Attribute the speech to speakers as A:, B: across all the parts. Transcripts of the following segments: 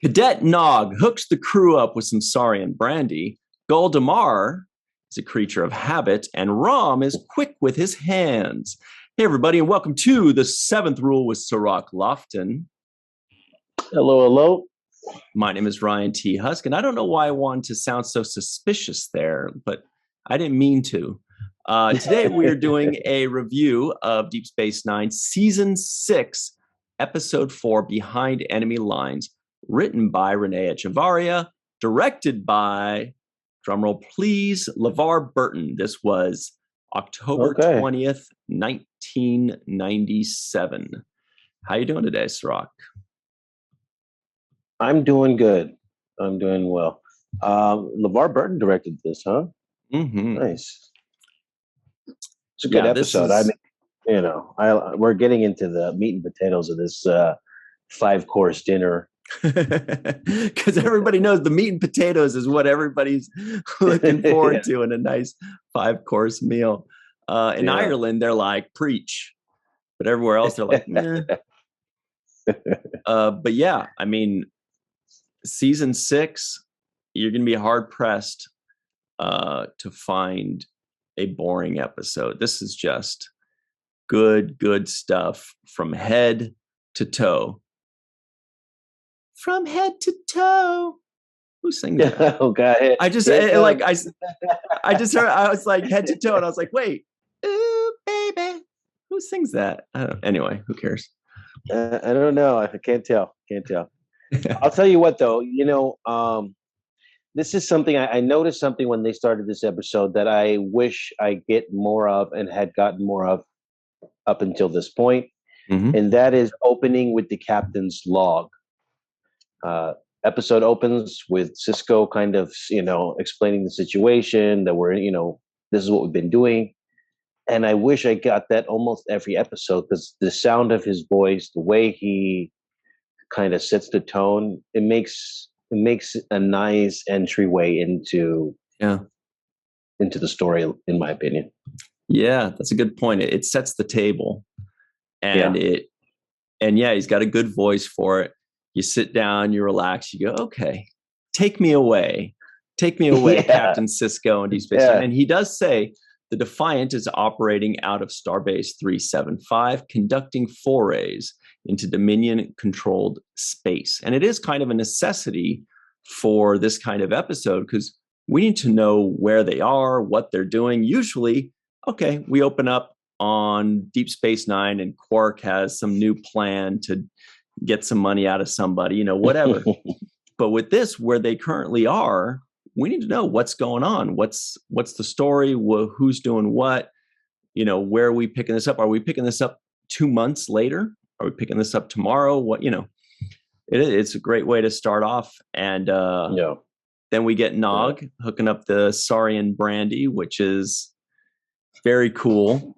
A: Cadet Nog hooks the crew up with some Saurian brandy. Goldemar is a creature of habit, and Rom is quick with his hands. Hey, everybody, and welcome to the Seventh Rule with Cirroc Lofton.
B: Hello, hello.
A: My name is Ryan T. Husk, and I don't know why I wanted to sound so suspicious there, but I didn't mean to. Today, we're doing a review of Deep Space Nine, Season 6, Episode 4, Behind Enemy Lines, written by Renee Echevarria, directed by, drumroll please, LeVar Burton. This was October 20th, 1997. How you doing today, Cirroc?
B: I'm doing good. I'm doing well. LeVar Burton directed this, huh?
A: Mm-hmm.
B: Nice. It's a good episode. I mean, we're getting into the meat and potatoes of this 5-course dinner.
A: Because everybody knows the meat and potatoes is what everybody's looking forward to in a nice 5-course meal. In Ireland, they're like, preach. But everywhere else, they're like, meh. But yeah, I mean, Season 6, you're going to be hard-pressed to find a boring episode. This is just good stuff from head to toe. From head to toe. Who sings that?
B: Oh God!
A: I just heard. I was like head to toe, and I was like, wait, ooh, baby, who sings that? I don't know. Anyway, who cares?
B: I don't know. I can't tell. I'll tell you what, though. This is something I noticed something when they started this episode that I wish I get more of and had gotten more of up until this point, and that is opening with the captain's log. Episode opens with Sisko kind of, explaining the situation that we're, this is what we've been doing. And I wish I got that almost every episode because the sound of his voice, the way he kind of sets the tone, it makes a nice entryway into the story, in my opinion.
A: Yeah, that's a good point. It sets the table, and he's got a good voice for it. You sit down, you relax, you go, okay, take me away, Captain Sisko and Deep Space Nine. And he does say the Defiant is operating out of Starbase 375, conducting forays into Dominion-controlled space. And it is kind of a necessity for this kind of episode because we need to know where they are, what they're doing. Usually, okay, we open up on Deep Space Nine and Quark has some new plan to get some money out of somebody, whatever. But with this, where they currently are, we need to know what's going on. What's the story? Who's doing what? Where are we picking this up? Are we picking this up 2 months later? Are we picking this up tomorrow? What, it's a great way to start off. And then we get Nog hooking up the Saurian brandy, which is very cool.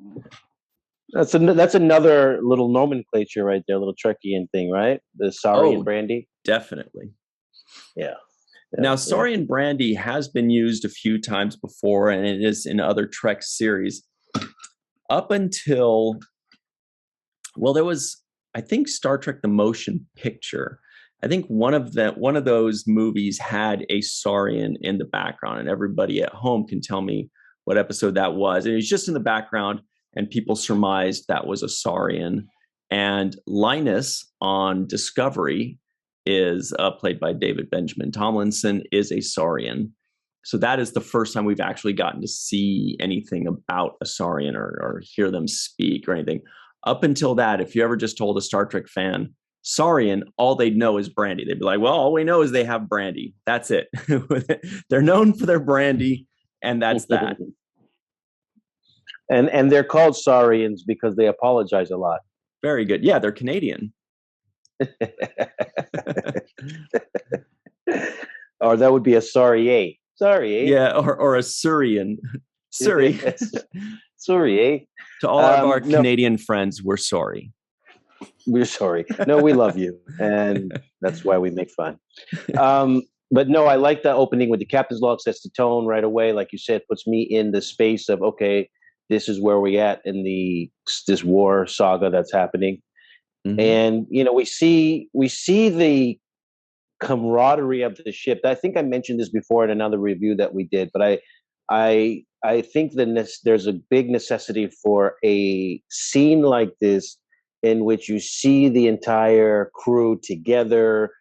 B: That's another little nomenclature right there, a little Trekkian thing, right? The Saurian brandy.
A: Definitely.
B: Yeah.
A: Now, Saurian brandy has been used a few times before, and it is in other Trek series. Up until, there was, I think, Star Trek: The Motion Picture. I think one of those movies had a Saurian in the background, and everybody at home can tell me what episode that was. And it was just in the background. And people surmised that was a Saurian. And Linus on Discovery is played by David Benjamin Tomlinson, is a Saurian. So that is the first time we've actually gotten to see anything about a Saurian or hear them speak or anything. Up until that, if you ever just told a Star Trek fan, Saurian, all they'd know is brandy. They'd be like, well, all we know is they have brandy. That's it. They're known for their brandy, and that's that.
B: And they're called Saurians because they apologize a lot.
A: Very good. Yeah, they're Canadian.
B: Or that would be a sorry. Sorry.
A: Yeah, or a Surian. Sorry.
B: Sorry.
A: To all of our Canadian friends, we're sorry.
B: We're sorry. No, we love you. And that's why we make fun. But no, I like the opening with the captain's log, sets the tone right away. Like you said, puts me in the space of, okay, this is where we at in this war saga that's happening. And we see the camaraderie of the ship. I think I mentioned this before in another review that we did, but I think there's a big necessity for a scene like this in which you see the entire crew together,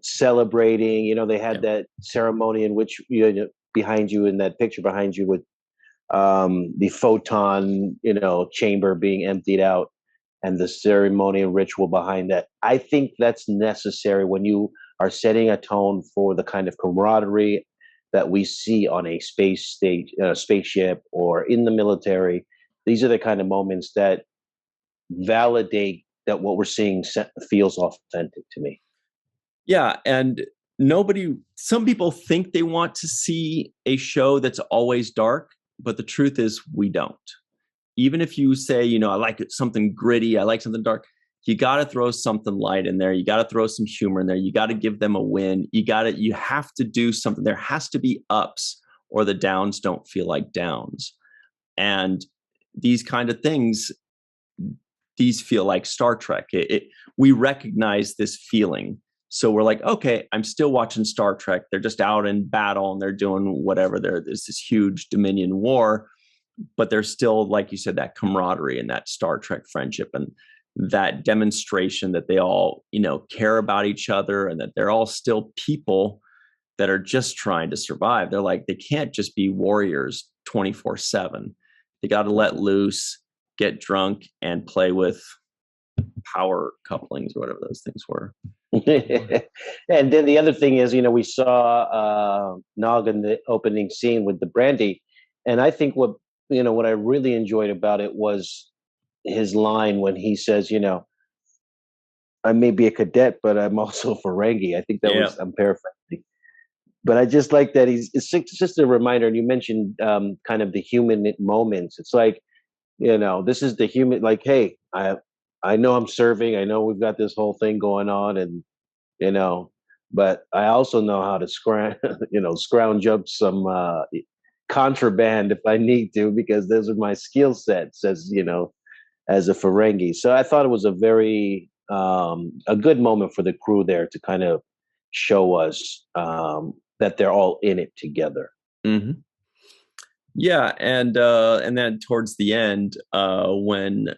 B: celebrating. You know, they had that ceremony in which, you know, behind you in that picture behind you with the photon, you know, chamber being emptied out, and the ceremony and ritual behind that. I think that's necessary when you are setting a tone for the kind of camaraderie that we see on a spaceship or in the military. These are the kind of moments that validate that what we're seeing feels authentic to me.
A: Yeah, and some people think they want to see a show that's always dark, but the truth is we don't. Even if you say, you know, I like something gritty, I like something dark, you got to throw something light in there. You got to throw some humor in there. You got to give them a win. You have to do something. There has to be ups, or the downs don't feel like downs. And these kind of things, these feel like Star Trek. We recognize this feeling. So we're like, okay, I'm still watching Star Trek. They're just out in battle and they're doing whatever. There's this huge Dominion war, but there's still, like you said, that camaraderie and that Star Trek friendship and that demonstration that they all, you know, care about each other and that they're all still people that are just trying to survive. They're like, they can't just be warriors 24/7. They got to let loose, get drunk, and play with power couplings or whatever those things were.
B: And then the other thing is, you know, we saw Nog in the opening scene with the brandy, and I think what I really enjoyed about it was his line when he says, you know, I may be a cadet, but I'm also Ferengi. I think that was, I'm paraphrasing, but I just like that it's just a reminder. And you mentioned kind of the human moments. It's like, you know, this is the human, like, hey, I know I'm serving. I know we've got this whole thing going on, and you know, but I also know how to scrounge up some contraband if I need to, because those are my skill sets as, you know, as a Ferengi. So I thought it was a very a good moment for the crew there to kind of show us that they're all in it together.
A: Mm-hmm. Yeah, and then towards the end, when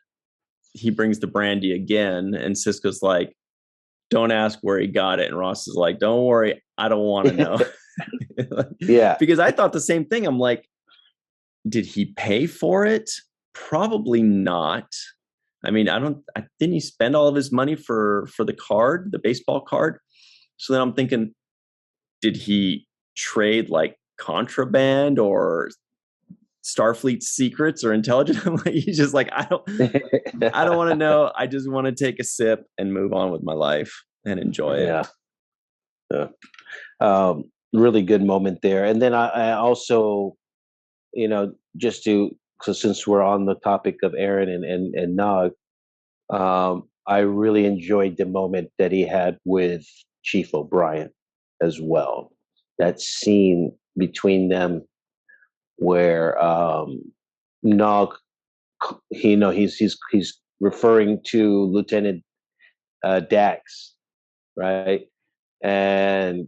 A: he brings the brandy again, and Sisko's like, don't ask where he got it. And Ross is like, don't worry, I don't want to know.
B: Yeah.
A: Because I thought the same thing. I'm like, did he pay for it? Probably not. I mean, didn't he spend all of his money for the card, the baseball card? So then I'm thinking, did he trade like contraband or Starfleet secrets or intelligence? He's just like, I don't want to know. I just want to take a sip and move on with my life and enjoy it.
B: Yeah. Really good moment there. And then I also, you know, because since we're on the topic of Aron and Nog, I really enjoyed the moment that he had with Chief O'Brien as well. That scene between them where Nog, he's referring to Lieutenant Dax, right? And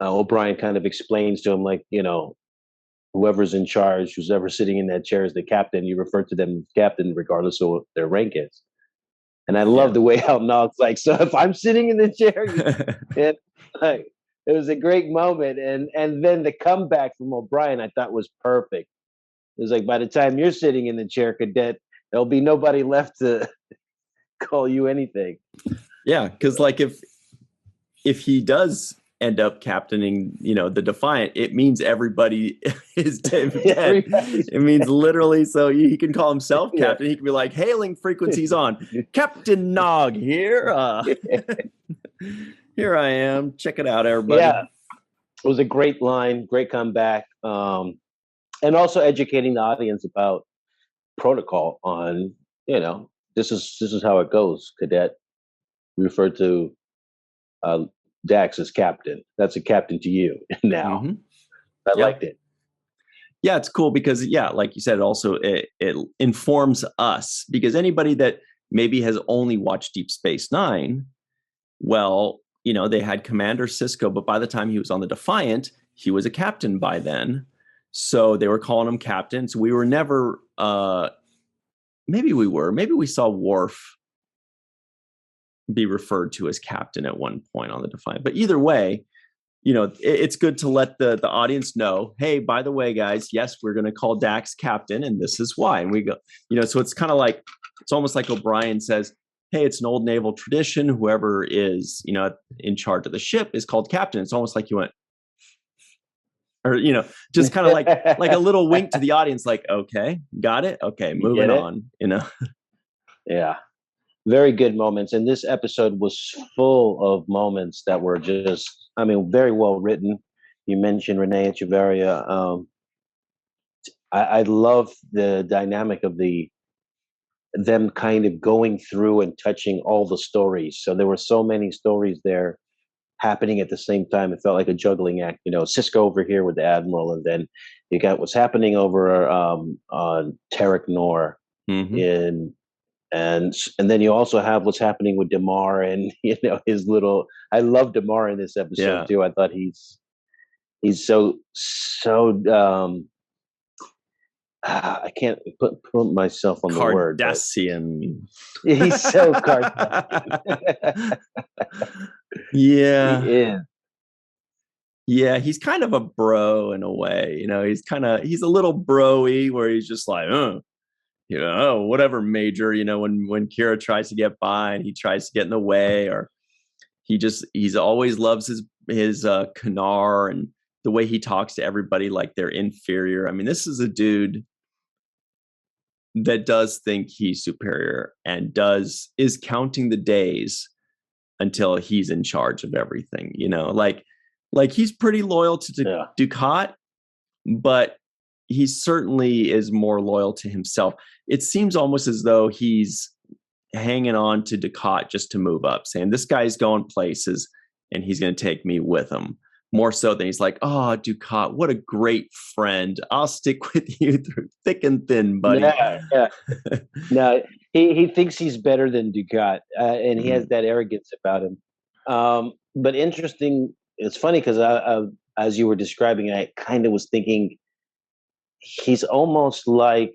B: O'Brien kind of explains to him, like, you know, whoever's in charge, who's ever sitting in that chair is the captain. You refer to them as captain regardless of what their rank is. And I love the way how Nog's like, so if I'm sitting in the chair, like, it was a great moment. And then the comeback from O'Brien, I thought was perfect. It was like, by the time you're sitting in the chair, cadet, there'll be nobody left to call you anything.
A: Yeah, because like if he does end up captaining, you know, the Defiant, it means everybody is dead. It means literally, so he can call himself captain. He can be like, hailing frequencies on. Captain Nog here. Here I am. Check it out, everybody.
B: Yeah, it was a great line, great comeback. And also educating the audience about protocol on, you know, this is how it goes, cadet. We refer to Dax as captain. That's a captain to you now. Mm-hmm. I liked it.
A: Yeah, it's cool because, like you said, it informs us, because anybody that maybe has only watched Deep Space Nine, well, they had Commander Sisko, but by the time he was on the Defiant, he was a captain by then. So they were calling him captain. So we were never, maybe we saw Worf be referred to as captain at one point on the Defiant. But either way, it's good to let the audience know, hey, by the way, guys, yes, we're going to call Dax captain, and this is why. And we go, so it's kind of like, it's almost like O'Brien says, hey, it's an old naval tradition. Whoever is, in charge of the ship is called captain. It's almost like you went, or, just kind of like a little wink to the audience, like, okay, got it. Okay, moving on,
B: Yeah. Very good moments. And this episode was full of moments that were just, very well written. You mentioned Renee Echeverria. I love the dynamic of them kind of going through and touching all the stories. So there were so many stories there happening at the same time. It felt like a juggling act. Sisko over here with the Admiral, and then you got what's happening over on Tarek Noor in. And then you also have what's happening with Damar and his little. I love Damar in this episode too. I thought he's so I can't put myself on the word.
A: Cardassian.
B: He's so Cardassian.
A: Yeah,
B: he is.
A: Yeah, he's kind of a bro in a way. He's a little bro-y where he's just like, whatever, Major. When Kira tries to get by and he tries to get in the way, or he's always loves his Kanar and the way he talks to everybody like they're inferior. This is a dude that does think he's superior and is counting the days until he's in charge of everything. Like he's pretty loyal to Dukat, but he certainly is more loyal to himself. It seems almost as though he's hanging on to Dukat just to move up, saying this guy's going places and he's going to take me with him. More so than he's like, oh, Dukat, what a great friend. I'll stick with you through thick and thin, buddy.
B: Yeah. No, he thinks he's better than Dukat, and he has that arrogance about him. But interesting, it's funny because as you were describing, I kind of was thinking he's almost like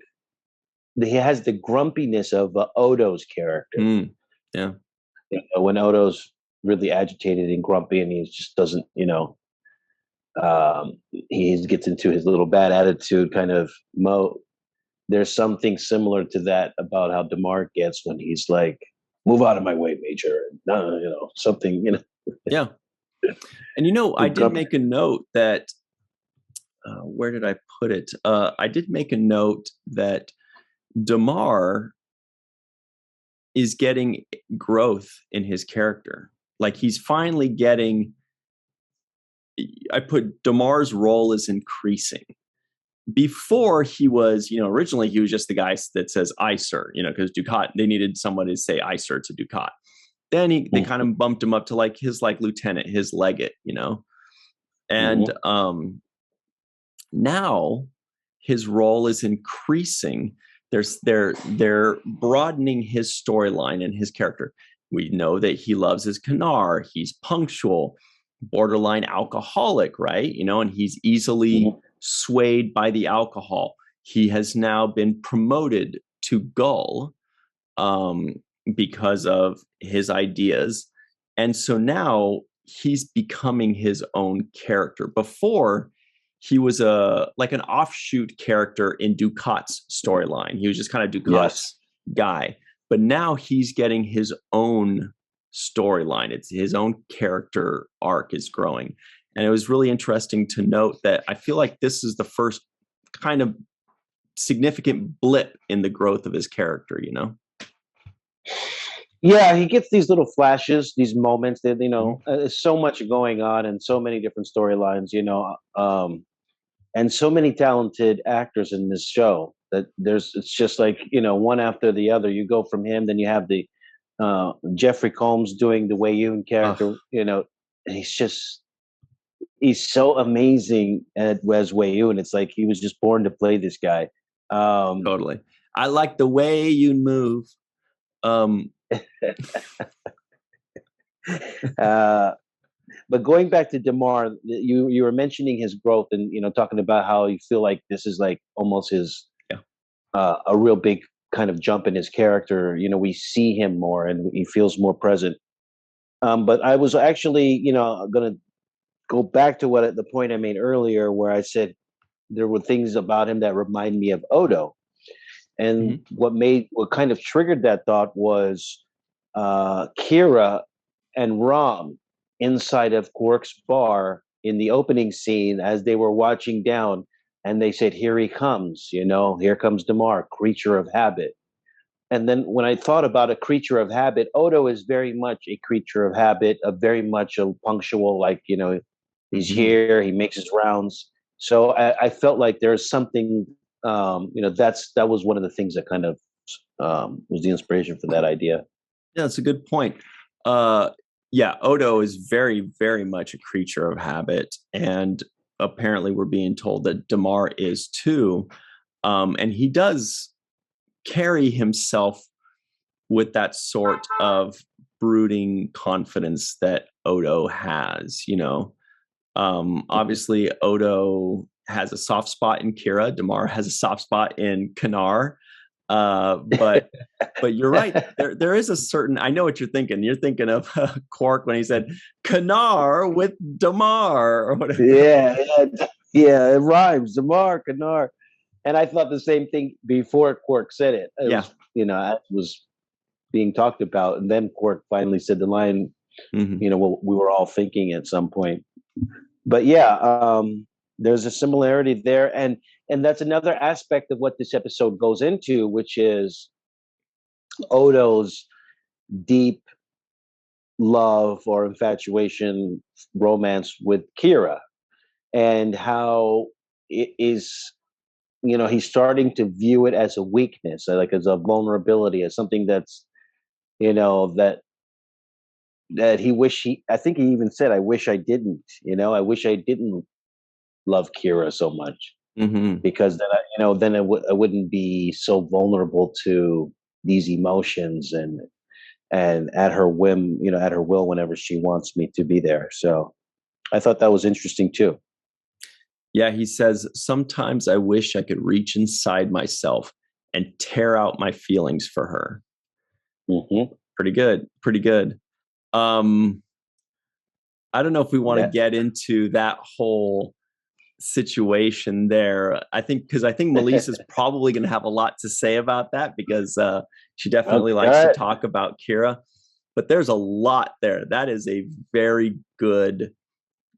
B: he has the grumpiness of Odo's character.
A: Yeah.
B: When Odo's really agitated and grumpy and he just doesn't, he gets into his little bad attitude kind of mode. There's something similar to that about how Damar gets when he's like, move out of my way, Major. Something,
A: Yeah. And, I did make a note that, where did I put it? I did make a note that Damar is getting growth in his character. Like he's finally getting, I put Damar's role is increasing. Before he was, originally he was just the guy that says, "I, sir," because Dukat, they needed somebody to say, "I, sir," to Dukat. Then they kind of bumped him up to like his lieutenant, his legate, and now his role is increasing. They're broadening his storyline and his character. We know that he loves his Kanar. He's punctual, borderline alcoholic, right? And he's easily swayed by the alcohol. He has now been promoted to Gull because of his ideas. And so now he's becoming his own character. Before, he was like an offshoot character in Dukat's storyline. He was just kind of Dukat's guy. But now he's getting his own storyline. It's his own character arc is growing. And it was really interesting to note that I feel like this is the first kind of significant blip in the growth of his character,
B: Yeah, he gets these little flashes, these moments that, there's so much going on and so many different storylines, and so many talented actors in this show that it's just like, one after the other. You go from him, then you have the Jeffrey Combs doing the Wei Yun character, and he's so amazing as Wei Yun. It's like he was just born to play this guy.
A: Totally. I like the way you move.
B: But going back to Damar, you were mentioning his growth, and talking about how you feel like this is like almost his a real big kind of jump in his character. We see him more, and he feels more present. But I was actually, going to go back to the point I made earlier, where I said there were things about him that remind me of Odo, and what kind of triggered that thought was Kira and Rom inside of Quark's bar in the opening scene as they were watching down, and they said, "Here he comes, here comes Damar, creature of habit." And then when I thought about a creature of habit, Odo is very much a creature of habit, very much a punctual, like, he's here, he makes his rounds. So I felt like there's something, that was one of the things that kind of was the inspiration for that idea.
A: Yeah, that's a good point. Odo is very, very much a creature of habit. And apparently we're being told that Damar is too. And he does carry himself with that sort of brooding confidence that Odo has, obviously Odo has a soft spot in Kira. Damar has a soft spot in Kanar. But you're right. There is a certain, I know what you're thinking. You're thinking of Quark when he said Kanar with Damar or whatever.
B: Yeah, it rhymes. Damar, Kanar. And I thought the same thing before Quark said it. It was being talked about. And then Quark finally said the line, what we were all thinking at some point. But there's a similarity there. And that's another aspect of what this episode goes into, which is Odo's deep love or infatuation, romance with Kira, and how it is, he's starting to view it as a weakness, like as a vulnerability, as something that's, that I think he even said, I wish I didn't, I wish I didn't love Kira so much, because then, then I wouldn't be so vulnerable to these emotions and at her whim, at her will, whenever she wants me to be there. So I thought that was interesting too.
A: Yeah, he says, sometimes I wish I could reach inside myself and tear out my feelings for her. Pretty good. I don't know if we want to get into that whole situation there. I think Melissa's probably going to have a lot to say about that, because she definitely likes to talk about Kira. But there's a lot there. That is a very good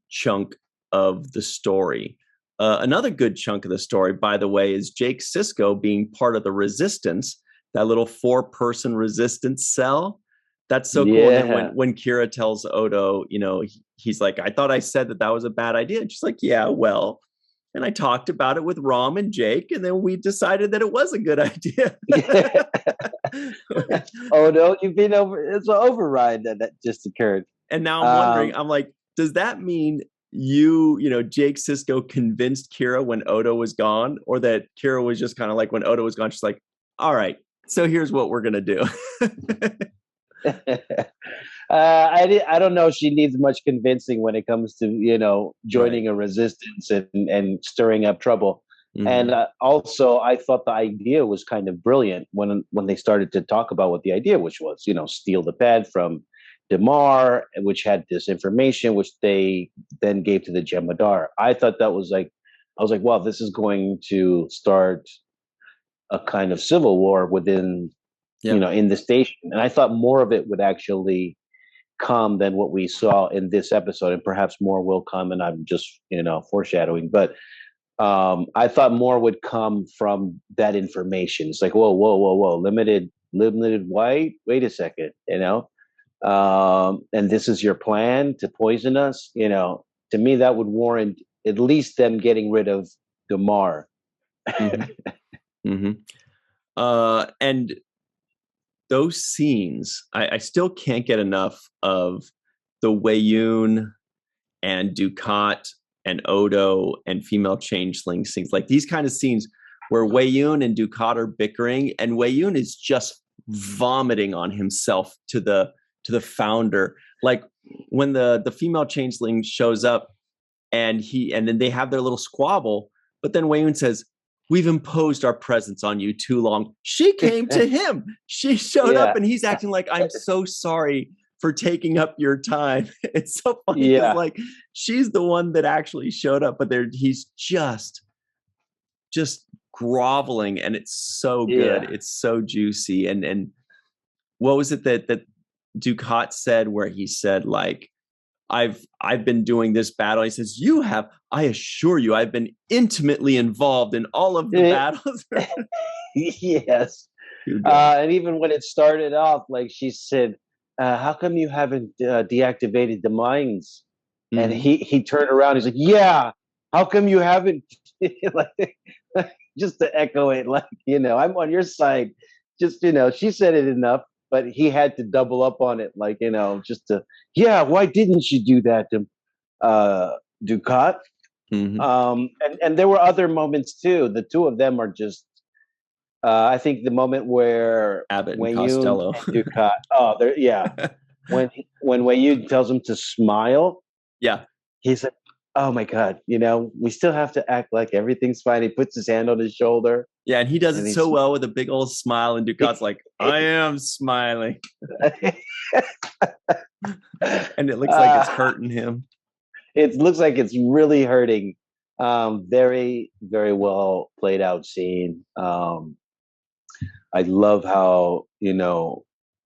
A: chunk of the story. Another good chunk of the story, by the way, is Jake Sisko being part of the resistance, that little 4-person resistance cell. That's so cool. And then when Kira tells Odo, he's like, I thought I said that was a bad idea. And she's like, yeah, well, and I talked about it with Rom and Jake, and then we decided that it was a good idea.
B: Odo, you've been it's an override that just occurred.
A: And now I'm wondering, I'm like, does that mean Jake Sisko convinced Kira when Odo was gone, or that Kira was just kind of like, when Odo was gone, she's like, all right, so here's what we're going to do.
B: I don't know if she needs much convincing when it comes to, joining a resistance and stirring up trouble. And also, I thought the idea was kind of brilliant when they started to talk about what the idea, which was, steal the pad from Damar, which had this information, which they then gave to the Jem'Hadar. I thought that was I was like, wow, this is going to start a kind of civil war within, in the station. And I thought more of it would actually come than what we saw in this episode, and perhaps more will come. And I'm just, foreshadowing, but I thought more would come from that information. It's like, whoa, limited white. Wait a second, and this is your plan to poison us. To me, that would warrant at least them getting rid of Damar.
A: And those scenes, I still can't get enough of the Weyoun and Dukat and Odo and female changeling scenes, like these kind of scenes where Weyoun and Dukat are bickering, and Weyoun is just vomiting on himself to the founder. Like, when the female changeling shows up and then they have their little squabble, but then Wei-Yun says, "We've imposed our presence on you too long." She came to him. She showed up and he's acting like, "I'm so sorry for taking up your time." It's so funny because like she's the one that actually showed up, but he's just groveling, and it's so good. It's so juicy. And what was it that Ducat said, where he said like, I've been doing this battle. He says, "You have, I assure you, I've been intimately involved in all of the battles."
B: Yes. And even when it started off, like she said, "How come you haven't deactivated the mines?" And he turned around. He's like, "Yeah, how come you haven't?" Like, just to echo it, like, I'm on your side. Just, she said it enough, but he had to double up on it, like, just to, why didn't you do that to Ducat? And there were other moments too. The two of them are just, I think the moment where
A: Abbott and Costello.
B: And Ducat, when Wei-Yun tells him to smile, he's like, "Oh my God, we still have to act like everything's fine." He puts his hand on his shoulder.
A: Yeah, and he does it so well with a big old smile, and Ducat's like, "I am smiling." And it looks like it's hurting him.
B: It looks like it's really hurting. Very, very well played out scene. I love how,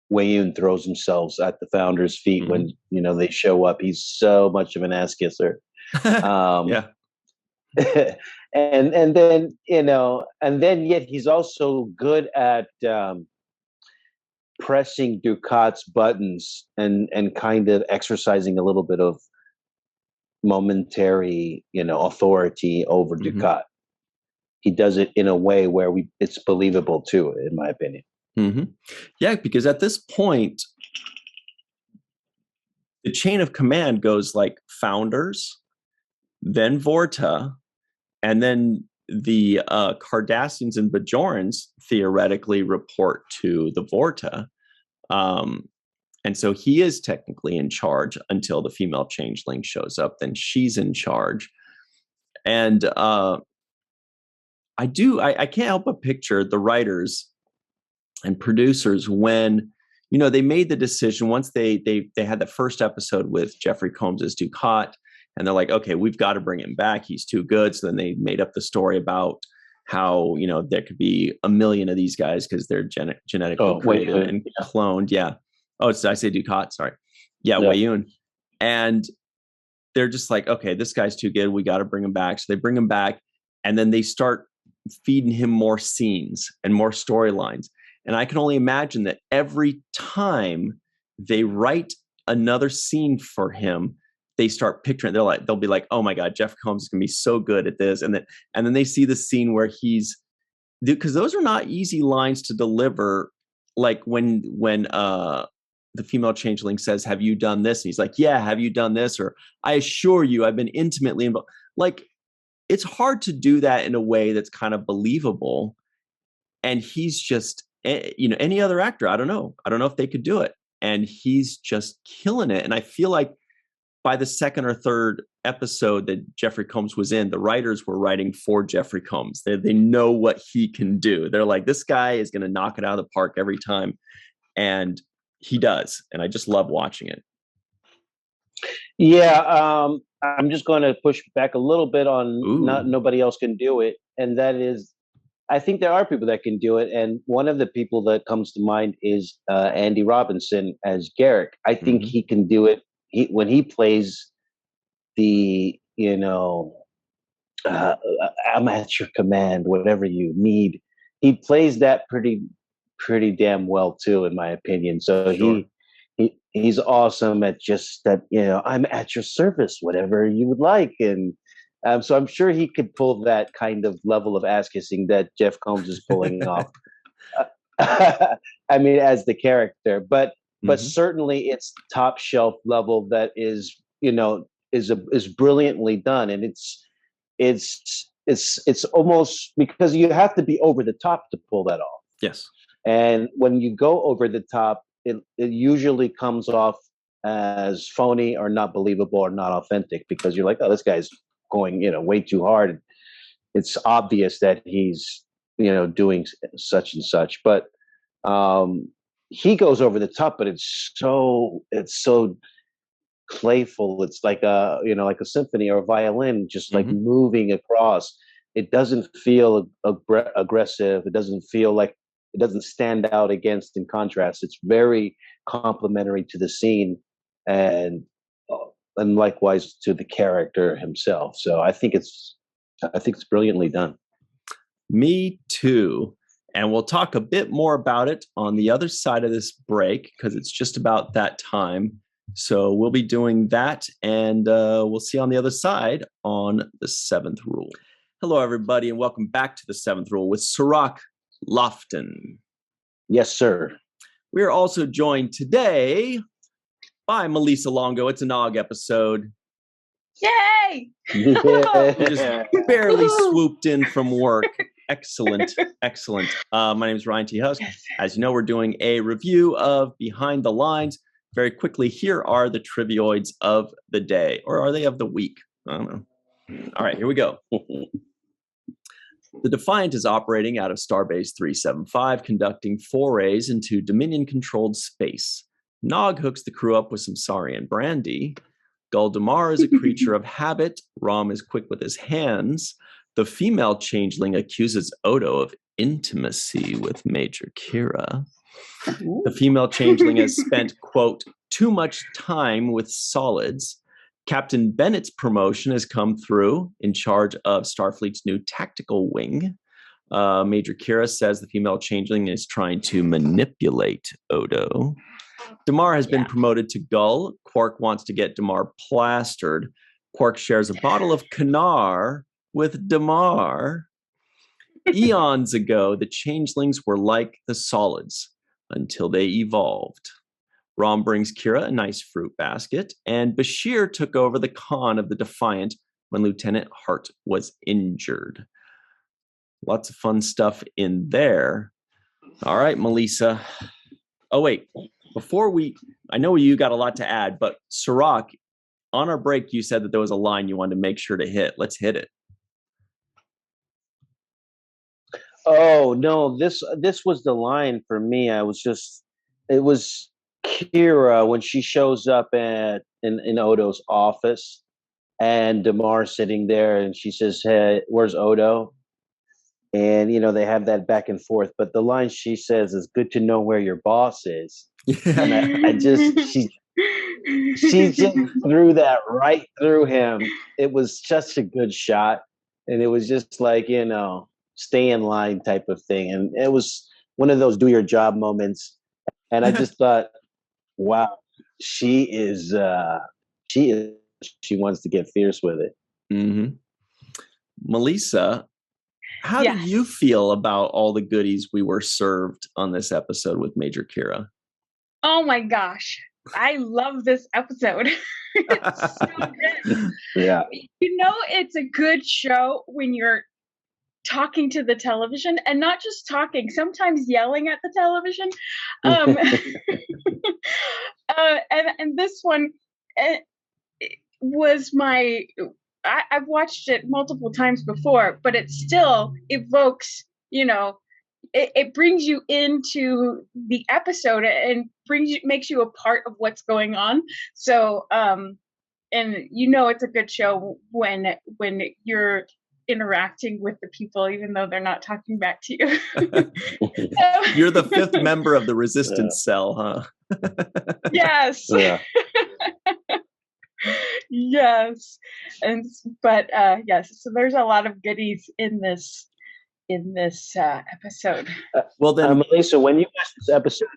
B: Wei-Yun throws himself at the Founder's feet when, they show up. He's so much of an ass kisser. And then, yet he's also good at pressing Ducat's buttons and kind of exercising a little bit of momentary, authority over Ducat. He does it in a way where it's believable too, in my opinion.
A: Yeah, because at this point, the chain of command goes like Founders, then Vorta, and then the Cardassians and Bajorans theoretically report to the Vorta. And so he is technically in charge until the female changeling shows up. Then she's in charge. And I can't help but picture the writers and producers when, they made the decision once they had the first episode with Jeffrey Combs as Ducat, and they're like, okay, we've got to bring him back. He's too good. So then they made up the story about how, there could be 1 million of these guys because they're genetically created and cloned. Yeah. Oh, did I say Ducat? Sorry. Yeah, Wei-Yun. And they're just like, okay, this guy's too good. We got to bring him back. So they bring him back, and then they start feeding him more scenes and more storylines. And I can only imagine that every time they write another scene for him, they start picturing. They'll be like, "Oh my God, Jeff Combs is gonna be so good at this," and then they see the scene where because those are not easy lines to deliver. Like when the female changeling says, "Have you done this?" And he's like, "Yeah, have you done this?" Or, "I assure you, I've been intimately involved." Like, it's hard to do that in a way that's kind of believable. And he's just, any other actor, I don't know if they could do it. And he's just killing it. And I feel like by the second or third episode that Jeffrey Combs was in, the writers were writing for Jeffrey Combs. They know what he can do. They're like, this guy is going to knock it out of the park every time. And he does. And I just love watching it.
B: Yeah. I'm just going to push back a little bit on nobody else can do it. And that is, I think there are people that can do it. And one of the people that comes to mind is Andy Robinson as Garrick. I think he can do it. When he plays the, I'm at your command, whatever you need, he plays that pretty damn well too, in my opinion. So sure. He's awesome at just that, I'm at your service, whatever you would like. And so I'm sure he could pull that kind of level of ass kissing that Jeff Combs is pulling off. I mean, as the character, but certainly it's top shelf level that is brilliantly done. And it's almost, because you have to be over the top to pull that off.
A: Yes.
B: And when you go over the top, it usually comes off as phony or not believable or not authentic, because you're like, oh, this guy's going, way too hard. It's obvious that he's, doing such and such, but he goes over the top, but it's so playful. It's like like a symphony or a violin, just like moving across. It doesn't feel aggressive. It doesn't feel like, it doesn't stand out against in contrast. It's very complementary to the scene, and likewise to the character himself. So I think it's brilliantly done.
A: Me too. And we'll talk a bit more about it on the other side of this break, because it's just about that time. So we'll be doing that, and we'll see you on the other side on the Seventh Rule. Hello, everybody, and welcome back to the Seventh Rule with Cirroc, Lofton.
B: Yes, sir.
A: We are also joined today by Malissa Longo. It's a Nog episode.
C: Yay!
A: We just barely swooped in from work. Excellent, excellent. My name is Ryan T. Husk. As you know, we're doing a review of Behind the Lines. Very quickly, here are the trivioids of the day. Or are they of the week? I don't know. All right, here we go. The Defiant is operating out of Starbase 375, conducting forays into Dominion-controlled space. Nog hooks the crew up with some Saurian brandy. Gul Damar is a creature of habit. Rom is quick with his hands. The female changeling accuses Odo of intimacy with Major Kira. The female changeling has spent, quote, too much time with solids. Captain Bennett's promotion has come through in charge of Starfleet's new tactical wing. Major Kira says the female changeling is trying to manipulate Odo. Damar has been promoted to Gul. Quark wants to get Damar plastered. Quark shares a bottle of Kanar with Damar. Eons ago, the changelings were like the solids until they evolved. Rom brings Kira a nice fruit basket, and Bashir took over the con of the Defiant when Lieutenant Hart was injured. Lots of fun stuff in there. All right, Malissa. Oh, wait. I know you got a lot to add, but Cirroc, on our break, you said that there was a line you wanted to make sure to hit. Let's hit it.
B: Oh no, this was the line for me. It was Kira when she shows up in Odo's office, and Damar sitting there, and she says, "Hey, where's Odo?" And they have that back and forth. But the line she says is, "Good to know where your boss is." And she just threw that right through him. It was such a good shot, and it was just like stay in line type of thing. And it was one of those do your job moments. And I just thought, wow, she wants to get fierce with it.
A: Mm-hmm. Melissa, how do you feel about all the goodies we were served on this episode with Major Kira?
C: Oh my gosh. I love this episode. It's so good.
B: Yeah.
C: It's a good show when you're talking to the television, and not just talking, sometimes yelling at the television. And this one was I've watched it multiple times before, but it still evokes, it brings you into the episode and makes you a part of what's going on. So, and it's a good show when you're interacting with the people, even though they're not talking back to you.
A: You're the fifth member of the resistance cell, huh?
C: Yes. Yeah. Yes. Yes. So there's a lot of goodies in this episode.
A: Well then,
B: Melissa, when you watch this episode,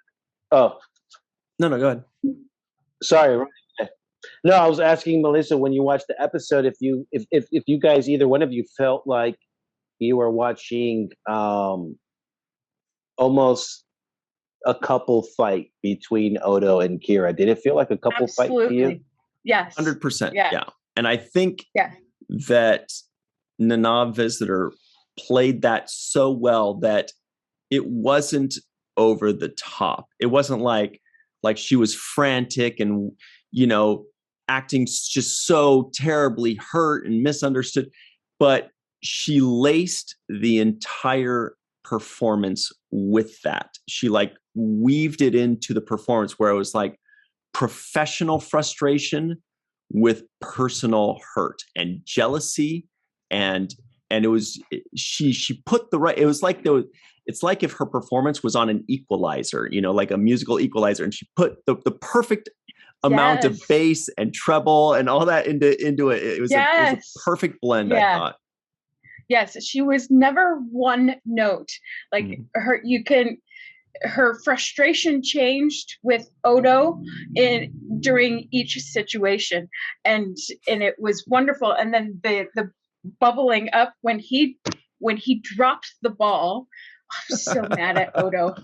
B: no, go ahead. Sorry. No, I was asking Melissa, when you watched the episode, if you guys, either one of you, felt like you were watching almost a couple fight between Odo and Kira. Did it feel like a couple fight to you?
C: Yes.
A: 100%. Yeah. And I think that Nana Visitor played that so well that it wasn't over the top. It wasn't like, like she was frantic and, acting just so terribly hurt and misunderstood. But she laced the entire performance with that. She like weaved it into the performance where it was like professional frustration with personal hurt and jealousy. And it was, she put the right, it was like it's like if her performance was on an equalizer, like a musical equalizer, and she put the perfect amount of bass and treble and all that into it. It was a perfect blend, I thought.
C: Yes, she was never one note. Like her frustration changed with Odo during each situation, and it was wonderful. And then the bubbling up when he dropped the ball. I'm so mad at Odo.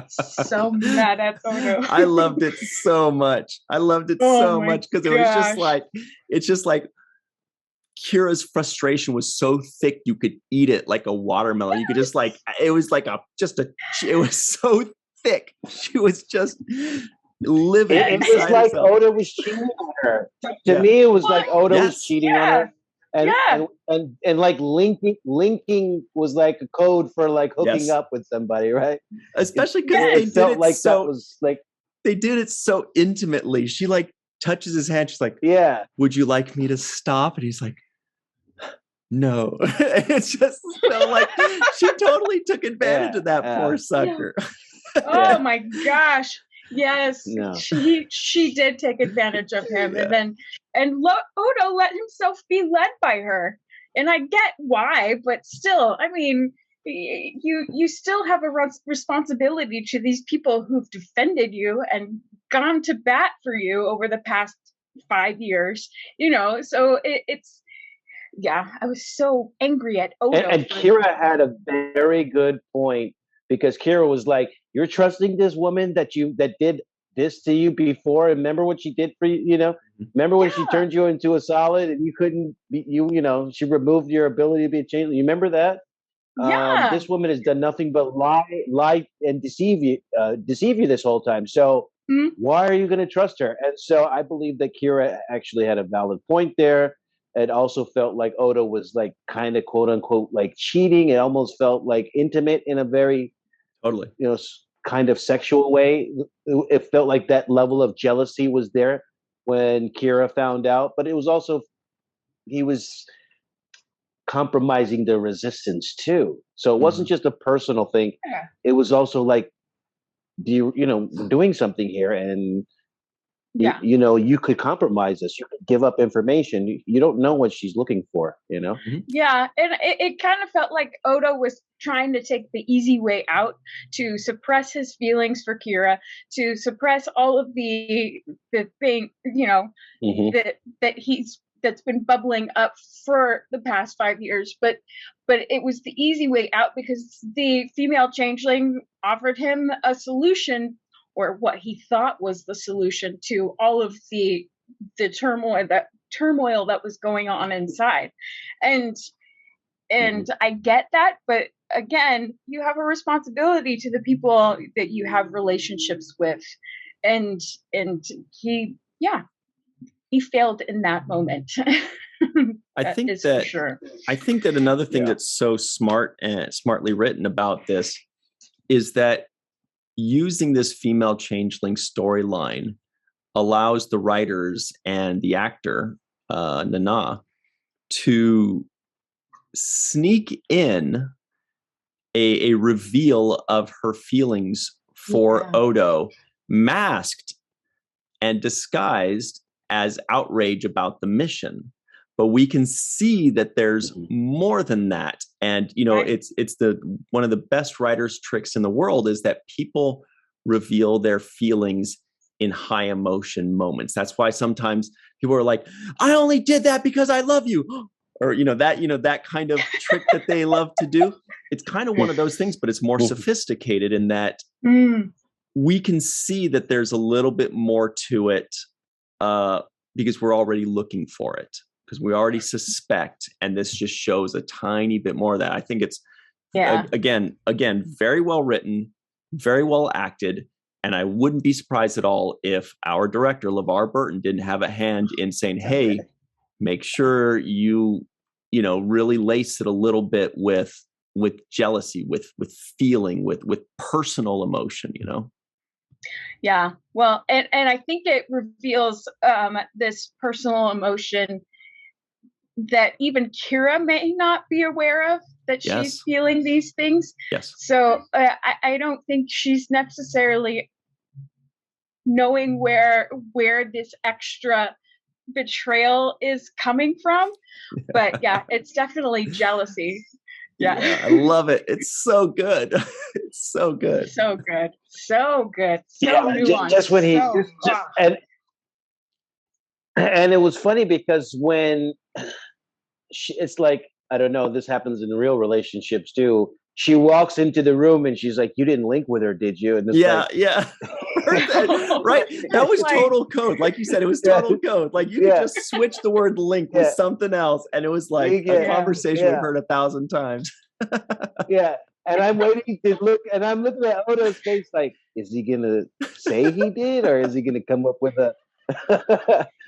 C: So mad at Odo.
A: I loved it so much. Because it was just like Kira's frustration was so thick you could eat it like a watermelon. You could just like, it was like it was so thick. She was just living.
B: It was like herself. Odo was cheating on her. To me, it was like Odo was cheating on her. And like linking was like a code for like hooking up with somebody, right?
A: Especially because they did it like so, that was like they did it so intimately. She like touches his hand. She's like, "Yeah, would you like me to stop?" And he's like, "No." It's just like she totally took advantage of that poor sucker.
C: Oh my gosh. Yes, she did take advantage of him, and Odo let himself be led by her, and I get why, but still, I mean, you still have a responsibility to these people who've defended you and gone to bat for you over the past 5 years, So it's I was so angry at Odo.
B: And Kira had a very good point. Because Kira was like, "You're trusting this woman that did this to you before. And remember what she did for you. Remember when she turned you into a solid and you couldn't be she removed your ability to be a changeling. You remember that? Yeah. This woman has done nothing but lie and deceive you this whole time. So why are you going to trust her?" And so I believe that Kira actually had a valid point there. It also felt like Odo was like kind of quote unquote like cheating. It almost felt like intimate in a very
A: totally
B: kind of sexual way. It felt like that level of jealousy was there when Kira found out, but it was also he was compromising the resistance too. So it wasn't just a personal thing. It was also like doing something here, and you could compromise this. You could give up information. You don't know what she's looking for,
C: Yeah, and it kind of felt like Odo was trying to take the easy way out to suppress his feelings for Kira, to suppress all of the thing, that's been bubbling up for the past 5 years. But it was the easy way out because the female changeling offered him a solution, or what he thought was the solution to all of the turmoil that was going on inside. And I get that, but again, you have a responsibility to the people that you have relationships with. And he failed in that moment.
A: I think that another thing that's so smart and smartly written about this is that using this female changeling storyline allows the writers and the actor, Nana, to sneak in a reveal of her feelings for Odo, masked and disguised as outrage about the mission. But we can see that there's more than that. And, it's one of the best writers' tricks in the world is that people reveal their feelings in high emotion moments. That's why sometimes people are like, "I only did that because I love you." Or, that kind of trick that they love to do. It's kind of one of those things, but it's more sophisticated in that we can see that there's a little bit more to it because we're already looking for it. Because we already suspect, and this just shows a tiny bit more of that. I think it's again very well written, very well acted, And I wouldn't be surprised at all if our director, LeVar Burton, didn't have a hand in saying, hey, make sure you really lace it a little bit with jealousy, with feeling, with personal emotion,
C: Yeah. Well, and I think it reveals this personal emotion that even Kira may not be aware of, that she's feeling these things.
A: Yes.
C: So I don't think she's necessarily knowing where this extra betrayal is coming from. But yeah, it's definitely jealousy. Yeah.
A: I love it. It's so good. It's so good.
C: So good. So good. So nuanced.
B: Just when he and it was funny because when it's like, I don't know, this happens in real relationships too. She walks into the room and she's like, "You didn't link with her, did you?" And
A: yeah. Right. That was total code. Like you said, it was total code. Like you could just switch the word link with something else, and it was like a conversation we've heard 1,000 times.
B: Yeah. And I'm waiting to look, and I'm looking at Odo's face like, is he gonna say he did, or is he gonna come up with a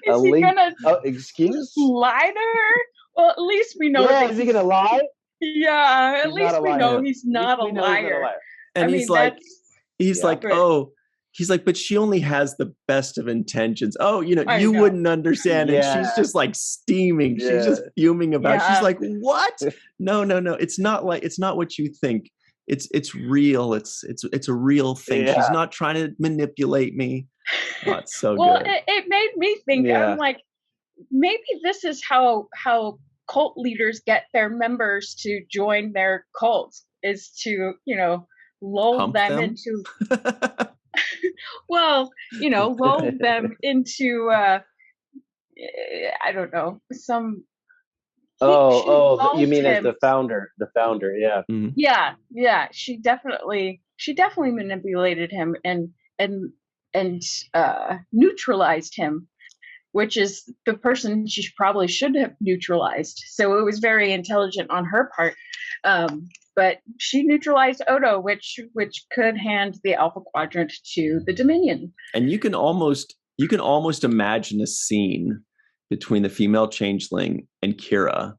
C: link? Gonna
B: excuse?
C: Lie to her? Well, at least we know.
B: Yeah, is he gonna lie?
C: Yeah, at least we know he's not a liar.
A: And he's like, but she only has the best of intentions. Oh, you wouldn't understand. And she's just like steaming. Yeah. She's just fuming about it. She's like, what? No. It's not what you think. It's real. It's a real thing. Yeah. She's not trying to manipulate me. Oh, it's so good.
C: Well, it made me think, I'm like, maybe this is how cult leaders get their members to join their cults, is to, lull them into well, lull them into I don't know, some
B: you mean as the founder, yeah.
A: Mm-hmm.
C: Yeah, she definitely manipulated him and neutralized him, which is the person she probably should have neutralized. So it was very intelligent on her part. But she neutralized Odo, which could hand the Alpha Quadrant to the Dominion.
A: And you can almost imagine a scene between the female changeling and Kira,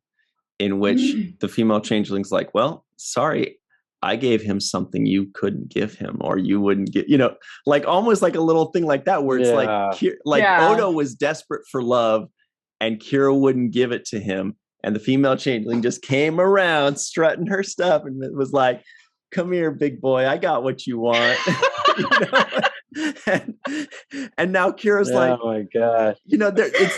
A: in which the female changeling's like, well, sorry, I gave him something you couldn't give him, or you wouldn't get, like almost like a little thing like that, where it's Odo was desperate for love and Kira wouldn't give it to him. And the female changeling just came around strutting her stuff and it was like, come here, big boy, I got what you want. And now Kira's like,
B: oh my God.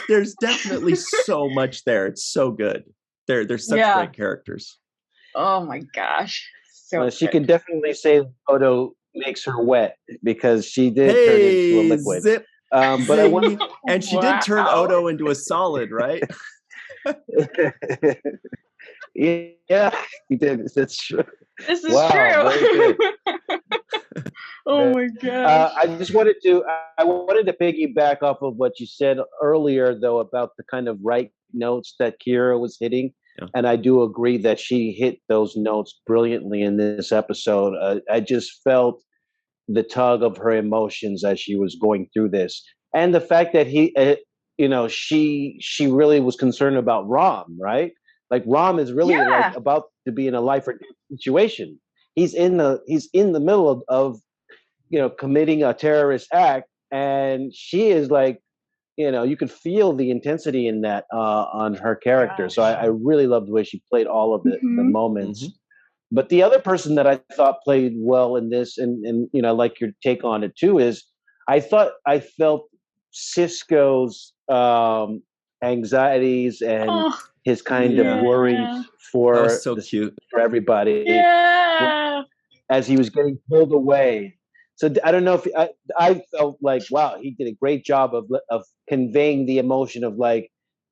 A: There's definitely so much there. It's so good. They're such great characters.
C: Oh my gosh.
B: She can definitely say Odo makes her wet, because she did turn into a liquid.
A: Zip,
B: but I want,
A: and she did turn Odo into a solid, right?
B: Yeah, he did. That's true.
C: This is true. Oh my God!
B: I wanted to piggyback off of what you said earlier, though, about the kind of right notes that Kira was hitting. Yeah. And I do agree that she hit those notes brilliantly in this episode. I just felt the tug of her emotions as she was going through this, and the fact that she really was concerned about Rom, right? Like Rom is really like about to be in a life or death situation. He's in the middle of committing a terrorist act, and she is like, you could feel the intensity in that on her character. So I really loved the way she played all of the moments. Mm-hmm. But the other person that I thought played well in this, and I like your take on it too, is I felt Sisko's anxieties and his kind of worries for
A: cute
B: for everybody.
C: Yeah.
B: As he was getting pulled away. So I don't know if I felt like, wow, he did a great job of conveying the emotion of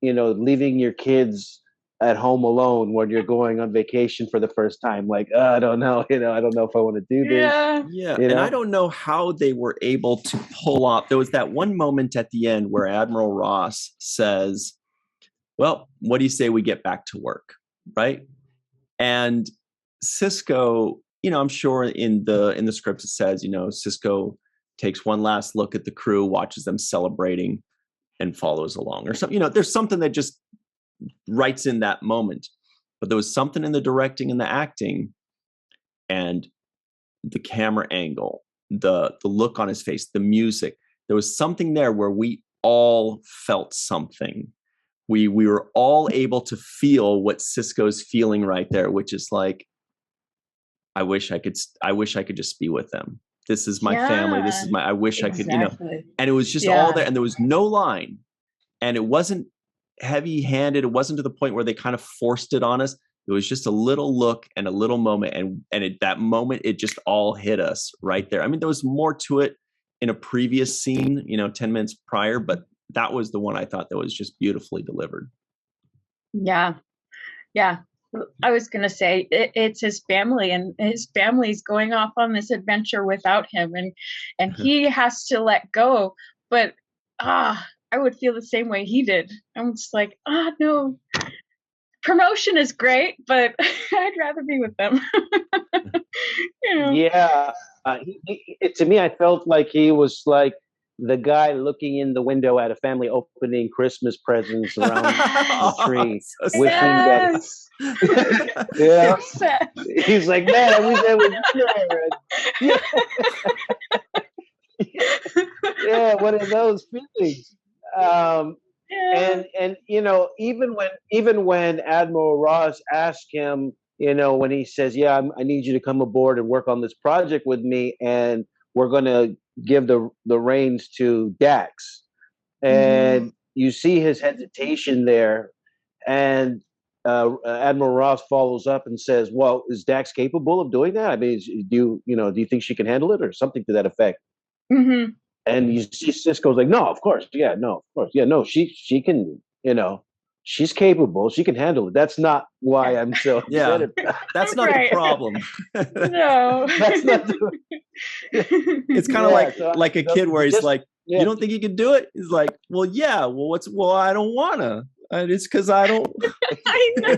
B: leaving your kids at home alone when you're going on vacation for the first time. Like, I don't know, I don't know if I want to do this.
A: Yeah. And I don't know how they were able to pull off. There was that one moment at the end where Admiral Ross says, well, what do you say we get back to work? Right. And Sisko, I'm sure in the script it says, Sisko takes one last look at the crew, watches them celebrating, and follows along, or something. There's something that just writes in that moment. But there was something in the directing and the acting, and the camera angle, the look on his face, the music. There was something there where we all felt something. We were all able to feel what Sisko's feeling right there, which is like, I wish I could just be with them. This is my family. This is I wish I could, and it was just all there, and there was no line, and it wasn't heavy handed. It wasn't to the point where they kind of forced it on us. It was just a little look and a little moment, and at that moment, it just all hit us right there. I mean, there was more to it in a previous scene, 10 minutes prior, but that was the one I thought that was just beautifully delivered.
C: Yeah. I was going to say it's his family, and his family's going off on this adventure without him, and he has to let go. But I would feel the same way he did. I'm just like, no. Promotion is great, but I'd rather be with them.
B: Yeah. To me, I felt like he was like the guy looking in the window at a family opening Christmas presents around the tree. He's like, man, I wish I was there. Yeah, what are those feelings? And even when Admiral Ross asked him, when he says, I need you to come aboard and work on this project with me, and we're going to give the reins to Dax, and you see his hesitation there, and Admiral Ross follows up and says, well, is Dax capable of doing that? I mean, do you think she can handle it, or something to that effect? And you see Sisko's like, no, of course. Yeah, no, of course. Yeah, no, she can, she's capable. She can handle it. That's not why I'm so upset about.
A: That's not the problem.
C: No.
B: That's not
A: it's kind of like a kid where he's like, you don't think you can do it? He's like, well, yeah. Well, I don't want to. It's because I don't.
C: I know.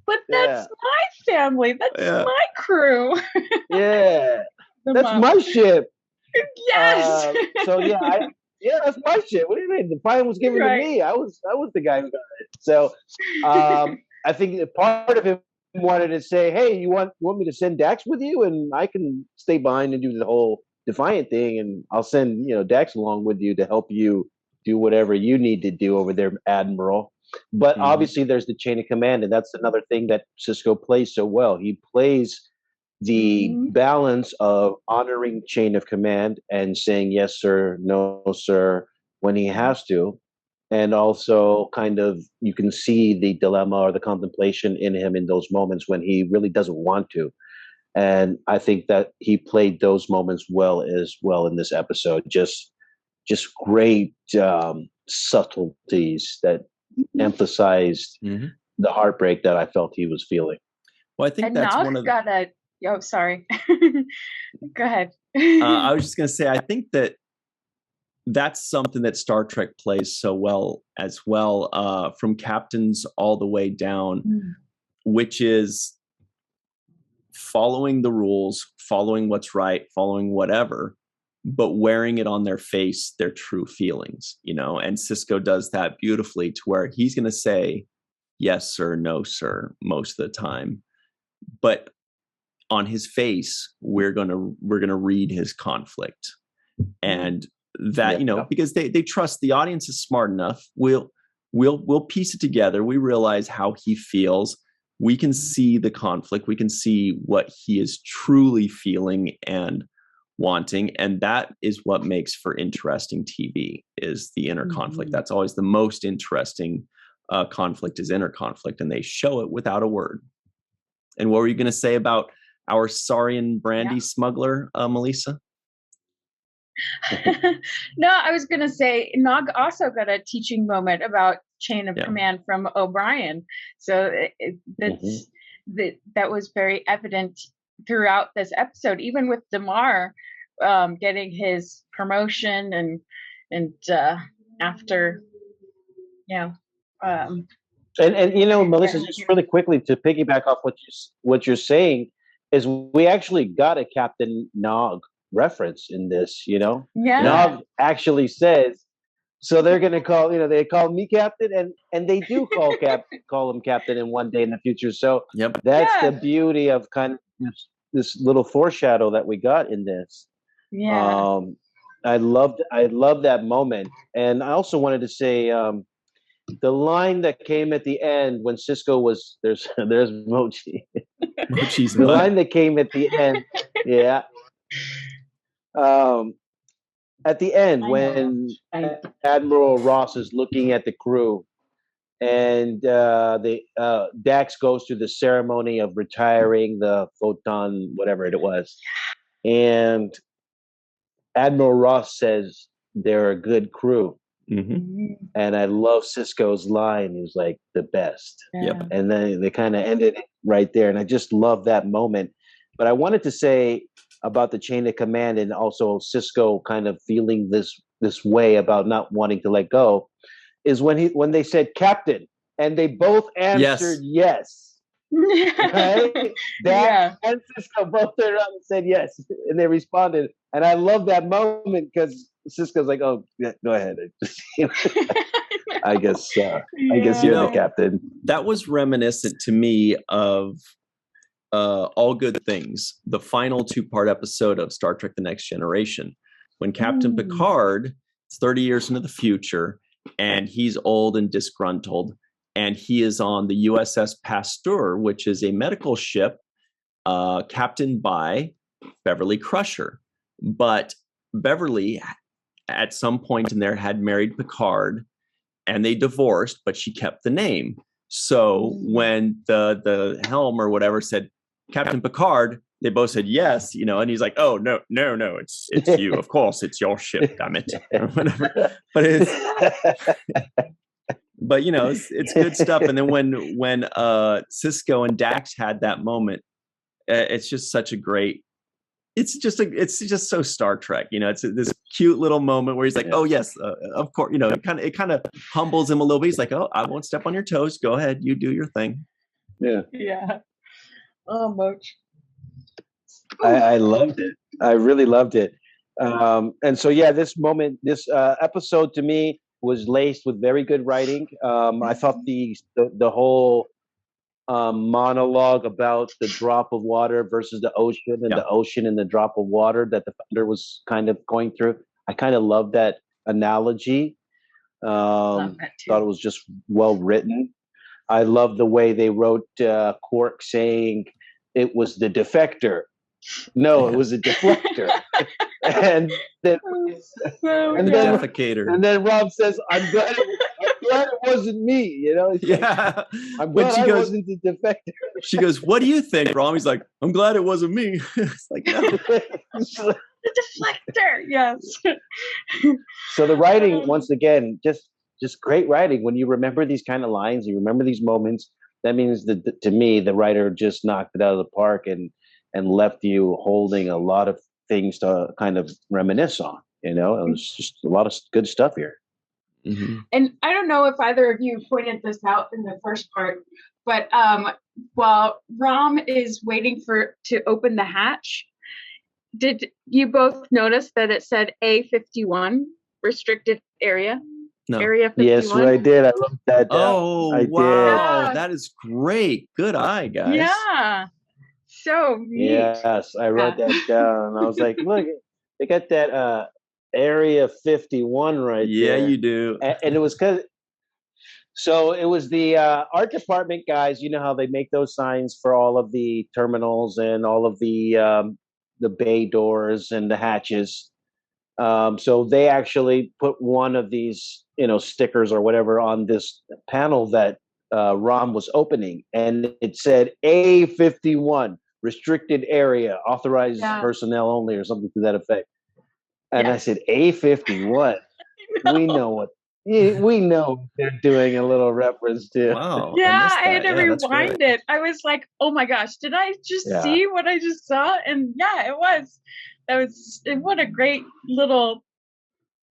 C: But that's my family. That's my crew.
B: That's my ship.
C: Yes.
B: That's my shit. What do you mean? The fine was given to me. I was the guy who got it. So I think that part of him wanted to say, hey, you want me to send Dax with you, and I can stay behind and do the whole Defiant thing, and I'll send Dax along with you to help you do whatever you need to do over there, Admiral. But obviously there's the chain of command, and that's another thing that Sisko plays so well. He plays the balance of honoring chain of command and saying yes sir, no sir when he has to, and also kind of you can see the dilemma or the contemplation in him in those moments when he really doesn't want to. And I think that he played those moments well as well in this episode. Just great subtleties that emphasized the heartbreak that I felt he was feeling.
A: Well, I think
C: and
A: that's
C: now
A: one of
C: got a. Oh, sorry. Go ahead.
A: I was just going to say, I think that's something that Star Trek plays so well as well, from captains all the way down, which is following the rules, following what's right, following whatever, but wearing it on their face, their true feelings, and Sisko does that beautifully to where he's going to say, yes, sir, no, sir, most of the time. But on his face, we're gonna read his conflict, and that because they trust the audience is smart enough. We'll piece it together. We realize how he feels. We can see the conflict. We can see what he is truly feeling and wanting, and that is what makes for interesting TV. Is the inner conflict. That's always the most interesting conflict. Is inner conflict, and they show it without a word. And what were you going to say about our Saurian brandy smuggler, Melissa?
C: No, I was going to say Nog also got a teaching moment about chain of command from O'Brien. So that was very evident throughout this episode, even with Damar getting his promotion and after,
B: and Melissa, just really quickly to piggyback off what you're saying, is we actually got a Captain Nog reference in this, you know.
C: Yeah.
B: Nog actually says, so they're going to call, you know, they call me captain, and they do call him captain in One Day in the Future. So that's the beauty of kind of this little foreshadow that we got in this.
C: Yeah.
B: I loved that moment. And I also wanted to say, the line that came at the end when Sisko was there's Mochi.
A: Mochi's
B: the line that came at the end, at the end when Admiral Ross is looking at the crew, and Dax goes through the ceremony of retiring the photon, whatever it was, and Admiral Ross says they're a good crew.
A: Mm-hmm.
B: And I love Sisko's line. He was like, the best.
A: Yep.
B: And then they kind of ended it right there. And I just love that moment. But I wanted to say about the chain of command, and also Sisko kind of feeling this way about not wanting to let go, is when they said captain, and they both answered yes. Right? That and Sisko both turned around and said yes, and they responded. And I love that moment because Sisko's like, "Oh, yeah, go ahead." I guess you're the captain.
A: That was reminiscent to me of All Good Things, the final 2-part episode of Star Trek: The Next Generation, when Captain Picard is 30 years into the future, and he's old and disgruntled, and he is on the USS Pasteur, which is a medical ship captained by Beverly Crusher. But Beverly, at some point in there, had married Picard, and they divorced, but she kept the name. So when the helm or whatever said Captain Picard, they both said yes, you know, and he's like, "Oh, no, it's you. Of course, it's your ship, damn it." Or whatever. But you know, it's good stuff. And then when Sisko and Dax had that moment, it's just such a great. It's just so Star Trek, you know. It's this cute little moment where he's like, "Oh yes, of course," you know. It kind of humbles him a little bit. He's like, "Oh, I won't step on your toes. Go ahead, you do your thing."
C: Yeah. Oh, Moch.
B: I loved it. I really loved it. And so this moment, this episode to me was laced with very good writing. I thought the whole monologue about the drop of water versus the ocean, and the ocean and the drop of water that the Thunder was kind of going through. I kind of love that analogy. Thought it was just well written. I love the way they wrote Quark saying it was the defector. No, it was a deflector. and then
A: defecator.
B: And then Rob says, I'm glad it wasn't me, you know?
A: Yeah.
B: I'm glad I wasn't the defector.
A: She goes, "What do you think, Rob?" He's like, "I'm glad it wasn't me." It's like, no.
C: The deflector, yes.
B: So the writing, once again, just great writing. When you remember these kind of lines, you remember these moments, that means that to me, the writer just knocked it out of the park and left you holding a lot of things to kind of reminisce on. You know, it was just a lot of good stuff here.
A: Mm-hmm.
C: And I don't know if either of you pointed this out in the first part, but while Rom is waiting to open the hatch, did you both notice that it said A51, restricted area?
A: No.
C: Area 51?
B: Yes, I did. I love that.
A: Oh,
B: I
A: wow.
B: did.
A: That is great. Good eye, guys.
C: Yeah. So neat.
B: Yes, I wrote that down. I was like, look, they got that Area 51 right there.
A: Yeah, you do.
B: And it was so it was the art department guys. You know how they make those signs for all of the terminals and all of the bay doors and the hatches. So they actually put one of these, you know, stickers or whatever on this panel that Rom was opening, and it said A51, restricted area, authorized personnel only, or something to that effect. And I said, A51. We know they're doing a little reference to.
A: Wow.
C: Yeah, I had to rewind it. I was like, oh my gosh, did I just see what I just saw? And yeah, it was. What a great little,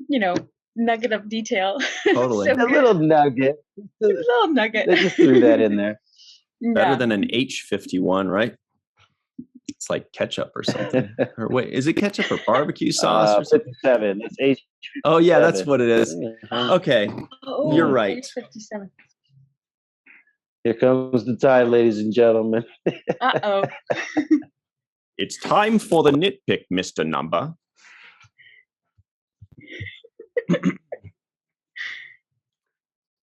C: you know, nugget of detail.
A: Totally.
B: A little nugget.
C: A little nugget.
B: They just threw that in there.
A: Better than an H51, right? It's like ketchup or something. Or wait, is it ketchup or barbecue sauce or something?
B: 57. That's age.
A: Oh yeah, that's what it is. Okay, you're right.
C: Age 57.
B: Here comes the tie, ladies and gentlemen.
C: Uh-oh.
A: It's time for the nitpick, Mr. Number.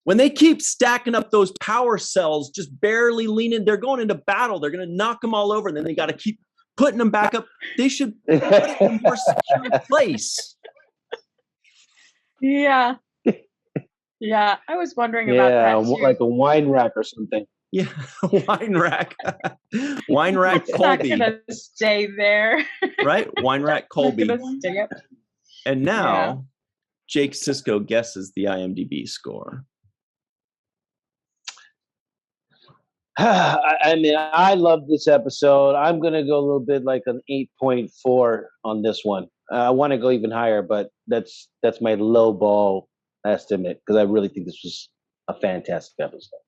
A: When they keep stacking up those power cells, just barely leaning, they're going into battle. They're going to knock them all over, and then they got to keep putting them back up. They should put it in a more secure place.
C: Yeah. Yeah, I was wondering about that too.
B: Like a wine rack or something.
A: Yeah, wine rack. Wine rack
C: It's
A: Colby.
C: not going to stay there.
A: Right? Wine rack Colby.
C: It's gonna stay up.
A: And now, Jake Sisko guesses the IMDb score.
B: I mean, I love this episode. I'm going to go a little bit like an 8.4 on this one. I want to go even higher, but that's my low ball estimate because I really think this was a fantastic episode.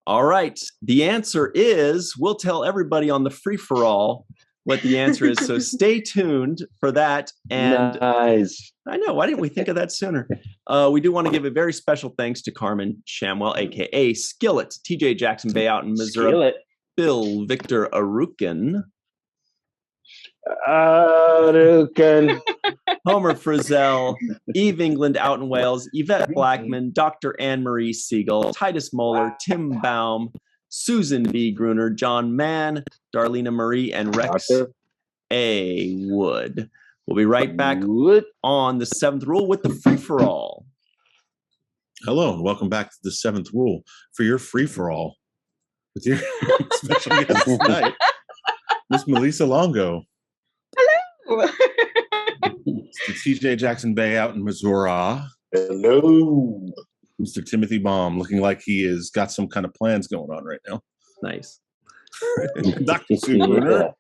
A: All right. The answer is, we'll tell everybody on the free-for-all what the answer is. So stay tuned for that. And
B: nice.
A: I know, why didn't we think of that sooner? We do want to give a very special thanks to Carmen Shamwell, a.k.a. Skillet, TJ Jackson-Bey out in Missouri,
B: Skillet.
A: Bill Victor Arucan, Homer Frizzell, Eve England out in Wales, Yvette Blackmon, Dr. Anne-Marie Segal, Titus Mohler, Tim Baum, Susan B. Gruner, John Mann, Darlena Marie, and Rex A. Wood. We'll be right back on the Seventh Rule with the free-for-all.
D: Hello, and welcome back to the Seventh Rule for your free-for-all with your special guest tonight, Miss Malissa Longo.
C: Hello.
D: Mr. TJ Jackson-Bey out in Missouri.
B: Hello.
D: Mr. Timothy Baum, looking like he has got some kind of plans going on right now.
A: Nice.
D: Dr. Sue Gruner.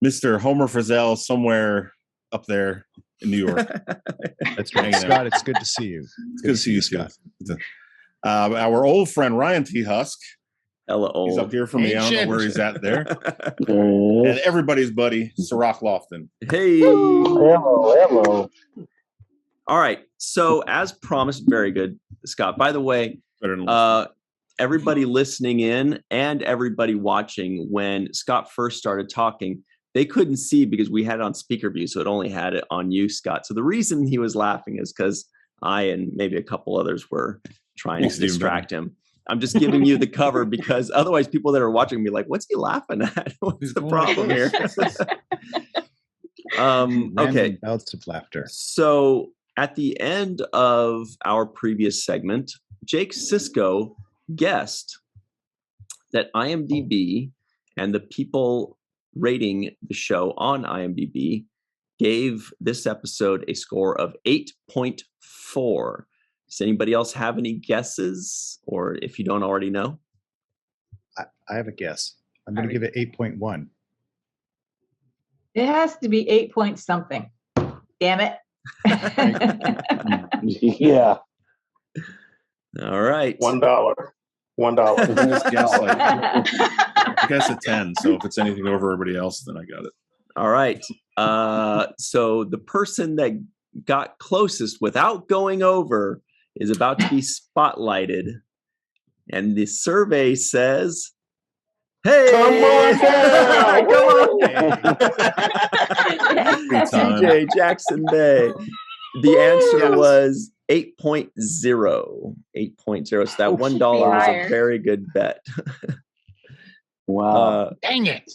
D: Mr. Homer Frizzell, somewhere up there in New York.
E: That's right, Scott. It's good to see you.
D: It's good to see you, Scott. Our old friend Ryan T. Husk.
A: Hello.
D: He's up here for me. I don't know where he's at there. And everybody's buddy, Cirroc Lofton.
A: Hey.
B: Hello.
A: All right. So as promised, very good, Scott. By the way, everybody listening in and everybody watching, when Scott first started talking, they couldn't see because we had it on speaker view, so it only had it on you, Scott. So the reason he was laughing is because I and maybe a couple others were trying to distract him. I'm just giving you the cover because otherwise people that are watching will be like, what's he laughing at? What's the problem here? Okay.
E: Bouts of laughter.
A: So at the end of our previous segment, Jake Sisko guessed that IMDb and the people rating the show on IMDb gave this episode a score of 8.4. Does anybody else have any guesses? Or if you don't already know?
E: I have a guess. I'm going to give it 8.1.
F: It has to be 8 point something. Damn it.
B: Yeah.
A: All right.
G: $1.
D: I guess a 10. So if it's anything over everybody else, then I got it.
A: All right. So the person that got closest without going over is about to be spotlighted. And the survey says, hey!
B: Come on down!
A: Come on!
D: Time.
A: TJ Jackson-Bey. The answer was 8.0. 8.0. So that $1 was a very good bet.
B: Wow.
G: Dang it.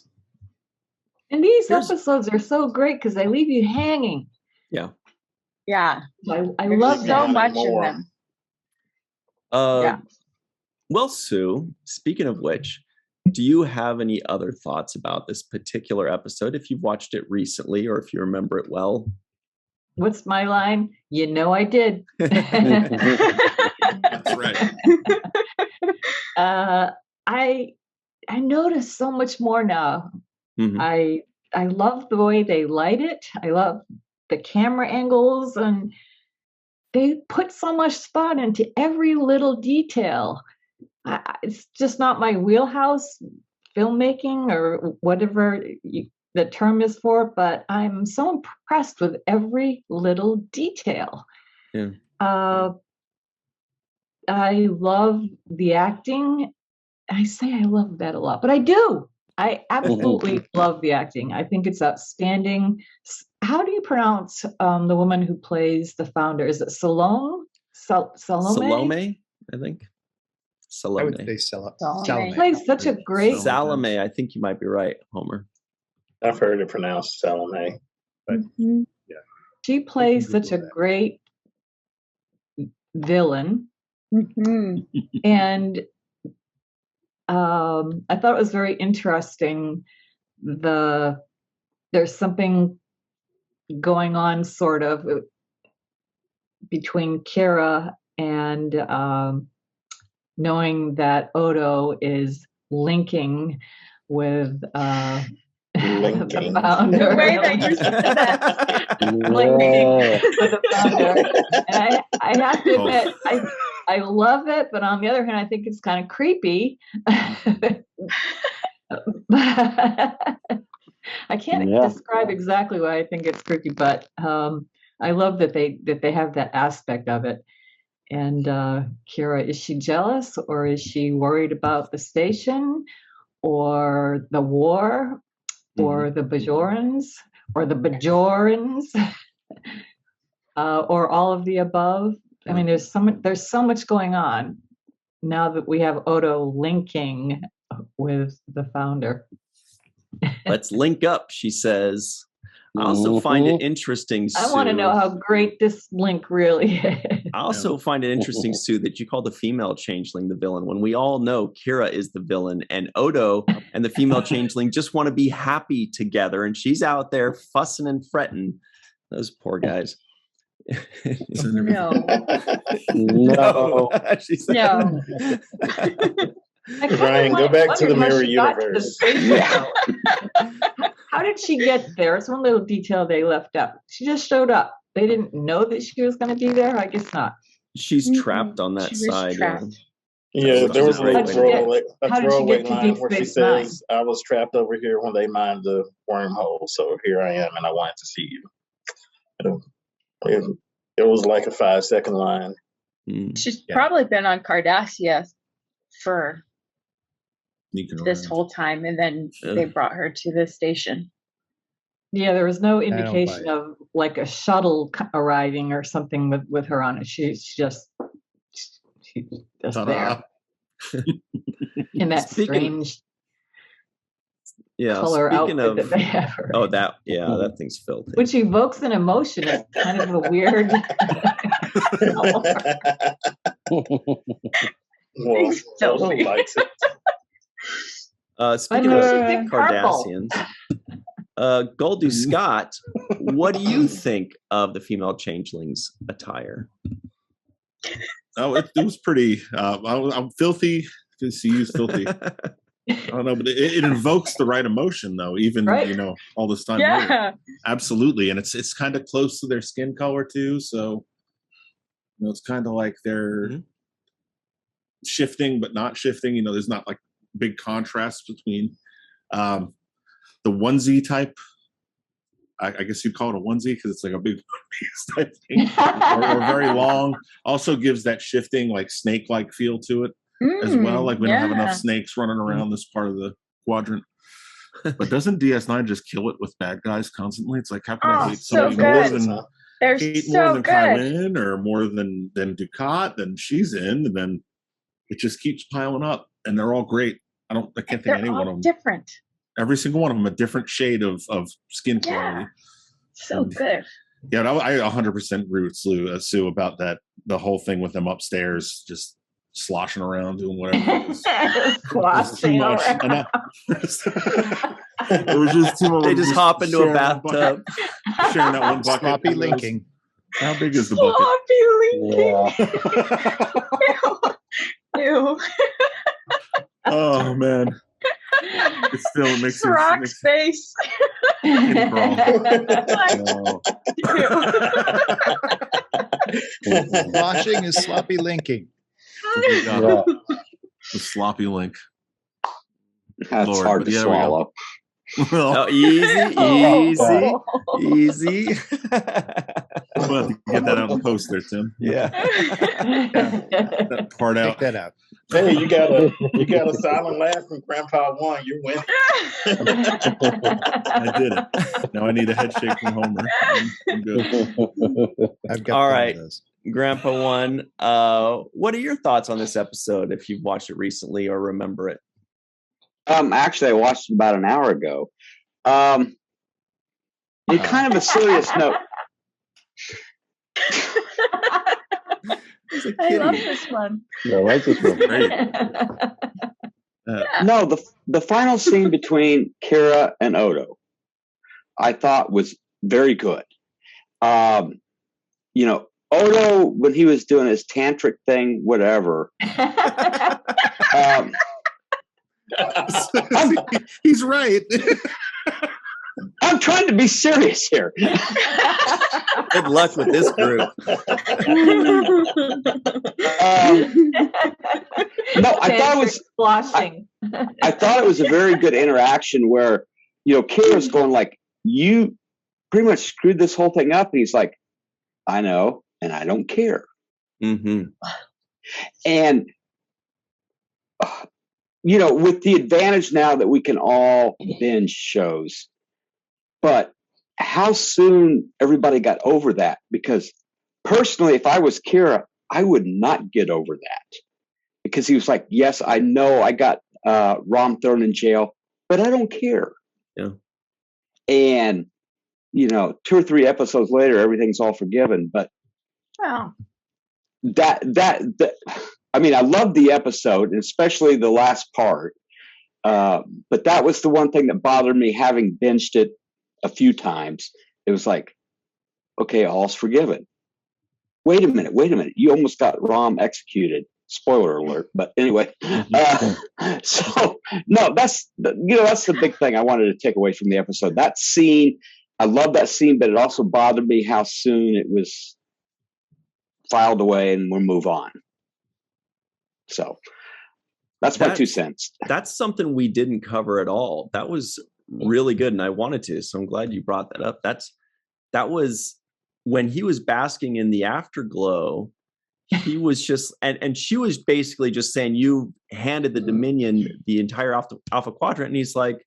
F: And these episodes are so great because they leave you hanging.
A: Yeah.
C: Yeah.
F: I love
C: so
F: them.
C: much in them. Yeah.
A: Well, Sue, speaking of which, do you have any other thoughts about this particular episode if you've watched it recently or if you remember it well?
F: What's my line? You know I did.
D: That's right.
F: I notice so much more now.
A: Mm-hmm.
F: I love the way they light it. I love the camera angles, and they put so much thought into every little detail. It's just not my wheelhouse, filmmaking or whatever the term is for, but I'm so impressed with every little detail.
A: Yeah.
F: I love the acting. I say I love that a lot, but I do. I absolutely love the acting. I think it's outstanding. How do you pronounce the woman who plays the founder? Is it Salome?
A: Salome, I think. Salome.
E: I would say Salome.
F: She plays such a great.
A: Salome, I think you might be right, Homer.
G: I've heard it pronounced Salome.
E: But yeah,
F: She plays such a great villain, and I thought it was very interesting. There's something going on, sort of, between Kira and knowing that Odo is linking with the founder.
C: The way that you said that.
F: Linking with the founder. And I have to admit, I love it, but on the other hand, I think it's kind of creepy. I can't describe exactly why I think it's creepy, but I love that they have that aspect of it. And Kira, is she jealous, or is she worried about the station, or the war, or the Bajorans, or the Bajorans, or all of the above? I mean, there's so much going on now that we have Odo linking with the founder.
A: Let's link up, she says. I also find it interesting, Sue.
F: I want to know how great this link really is.
A: I also find it interesting, Sue, that you call the female changeling the villain when we all know Kira is the villain, and Odo and the female changeling just want to be happy together, and she's out there fussing and fretting. Those poor guys.
C: No.
B: No.
C: No.
G: Ryan, go back to the mirror universe.
F: How did she get there? It's one little detail they left out. She just showed up. They didn't know that she was going to be there? I guess not.
A: She's trapped on that side.
G: Yeah, there was a little throwaway line where she
F: Space
G: says, I was trapped over here when they mined the wormhole, so here I am, and I wanted to see you. It was like a 5-second line.
C: She's probably been on Cardassia for this whole time, and then they brought her to the station.
F: Yeah, there was no indication of like a shuttle arriving or something with her on it. She's just there in that strange color outfit that they have her.
A: Oh, that thing's filthy.
F: Which evokes an emotion. It's kind of a weird.
G: Well,
C: Filthy.
G: likes it.
A: Speaking of Cardassians, Goldie Scott, what do you think of the female changeling's attire?
D: Oh, it was pretty. I'm filthy. She used filthy. I don't know, but it invokes the right emotion, though. Even all this time.
C: Yeah,
D: later. Absolutely, and it's kind of close to their skin color too. So it's kind of like they're shifting, but not shifting. There's not like big contrast between the onesie type. I guess you'd call it a onesie because it's like a big type thing, or very long. Also gives that shifting, like snake-like feel to it as well. Like we don't have enough snakes running around this part of the quadrant. But doesn't DS9 just kill it with bad guys constantly? It's like, how can I hate somebody more than Carmen, or more than Ducat? Then she's in, and then it just keeps piling up, and they're all great. I can't think of any one of them.
C: Different.
D: Every single one of them a different shade of skin quality.
C: So good.
D: Yeah, I 100% agree with Sue about that. The whole thing with them upstairs, just sloshing around, doing whatever.
F: Sloshing around.
D: It was just too much.
A: They just hop into a bathtub,
D: sharing that one bucket.
E: Sloppy linking.
D: How big is the bucket?
C: Sloppy linking. Ew.
D: Oh man. It still makes
C: Cirroc's face.
E: Washing is sloppy linking.
D: The sloppy link.
H: That's
D: Lord,
H: hard to
D: yeah, there we go.
H: swallow.
A: Oh, easy.
D: We'll have to get that out in post there, Tim.
A: Yeah.
D: That part out.
E: Take that out.
G: Hey, you got a silent laugh from Grandpa One. You're winning.
D: I did it. Now I need a head shake from Homer. I'm good.
E: I've got
A: All
E: one of
A: right.
E: those.
A: Grandpa One, what are your thoughts on this episode if you've watched it recently or remember it?
H: Actually, I watched it about an hour ago. On kind of a serious note.
C: I love this one.
B: I like this one.
D: Great.
H: No, the final scene between Kira and Odo, I thought was very good. Odo, when he was doing his tantric thing, whatever.
D: He's right.
H: I'm trying to be serious here.
A: Good luck with this group.
H: No, I thought it was
F: splashing.
H: I thought it was a very good interaction where, Kira's going like, you pretty much screwed this whole thing up. And he's like, I know, and I don't care.
A: Mm-hmm.
H: And, with the advantage now that we can all binge shows, but how soon everybody got over that? Because personally, if I was Kira, I would not get over that. Because he was like, yes, I know I got Rom thrown in jail, but I don't care.
A: Yeah.
H: And, 2 or 3 episodes later, everything's all forgiven. But
C: Wow.
H: that I mean, I love the episode, and especially the last part. But that was the one thing that bothered me, having binged it a few times. It was like, okay, all's forgiven. Wait a minute. You almost got Rom executed. Spoiler alert. But anyway, so no, that's the big thing I wanted to take away from the episode. That scene, I love that scene, but it also bothered me how soon it was filed away and we'll move on. So that's my 2 cents.
A: That's something we didn't cover at all. That was really good, and I wanted to, so I'm glad you brought that up. That was when he was basking in the afterglow. He was just, and she was basically just saying, you handed the Dominion the entire Alpha Quadrant, and he's like,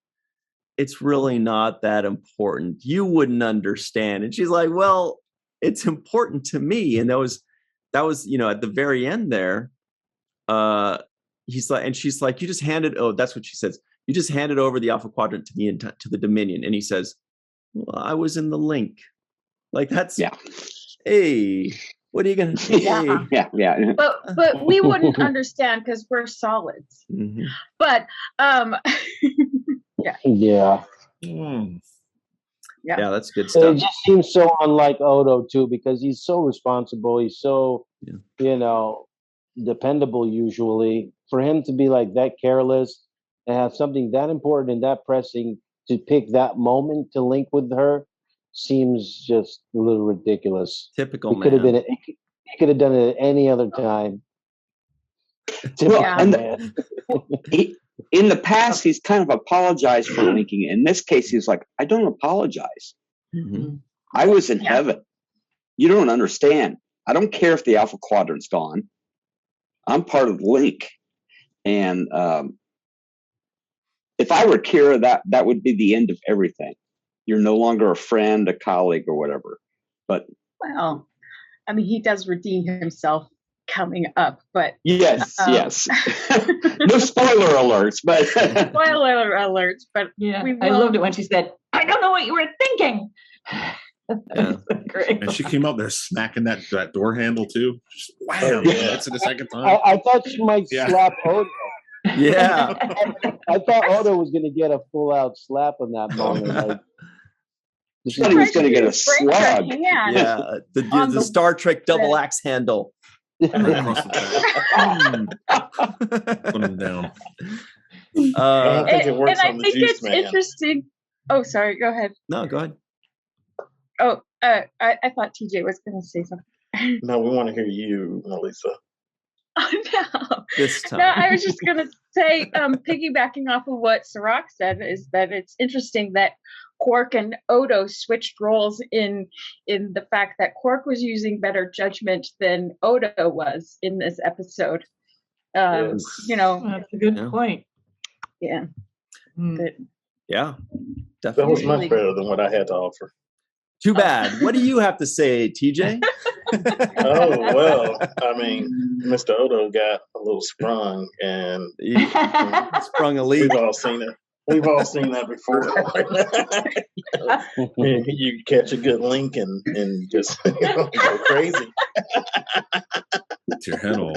A: it's really not that important. You wouldn't understand. And she's like, well, it's important to me. And that was at the very end there. He's like, and she's like, you just handed. Oh, that's what she says. You just handed over the Alpha Quadrant to me and to the Dominion. And he says, well, I was in the link. Like that's Hey, what are you gonna do?
H: Yeah.
C: But we wouldn't understand because we're solids.
A: Mm-hmm.
C: But
B: Yeah.
A: Yeah, that's good
B: It
A: stuff.
B: just seems so unlike Odo too, because he's so responsible. He's so, dependable usually. For him to be like that careless and have something that important and that pressing to pick that moment to link with her seems just a little ridiculous.
A: Typical man.
B: He could have done it at any other time.
H: In the past, he's kind of apologized for linking. In this case, he's like, I don't apologize.
A: Mm-hmm.
H: I was in heaven. You don't understand. I don't care if the Alpha Quadrant's gone. I'm part of the link. And if I were Kira, that would be the end of everything. You're no longer a friend, a colleague, or whatever. But
C: well, I mean, he does redeem himself coming up, but
H: yes. No spoiler alerts, but
C: spoiler alerts. But
F: yeah, I loved it when she said, "I don't know what you were thinking." Great.
D: And she came up there smacking that door handle too. Just wham! That's it the second time.
B: I thought she might slap Odo.
A: Yeah.
B: I thought Odo was going to get a full-out slap in that moment. Like,
H: I thought he was going to get a slug.
A: Yeah, the Star Trek double axe handle.
D: Across the top. Put him down.
G: I think it works on the juice,
C: it's interesting. Oh, sorry. Go ahead.
A: No, go ahead.
C: Oh, I thought TJ was going to say something.
G: No, we want to hear you, Melissa.
C: Oh, no.
A: This time.
C: No, I was just going to say, piggybacking off of what Cirroc said, is that it's interesting that Quark and Odo switched roles in the fact that Quark was using better judgment than Odo was in this episode.
B: Yes.
C: You know,
F: That's a good point.
C: yeah. But
A: Yeah,
G: That
A: definitely.
G: was much better than what I had to offer.
A: Too bad. What do you have to say, TJ?
G: Oh, well, I mean, Mr. Odo got a little sprung, and
A: He sprung a leak.
G: we've all seen it. We've all seen that before. You catch a good link and just go crazy.
D: It's your head all.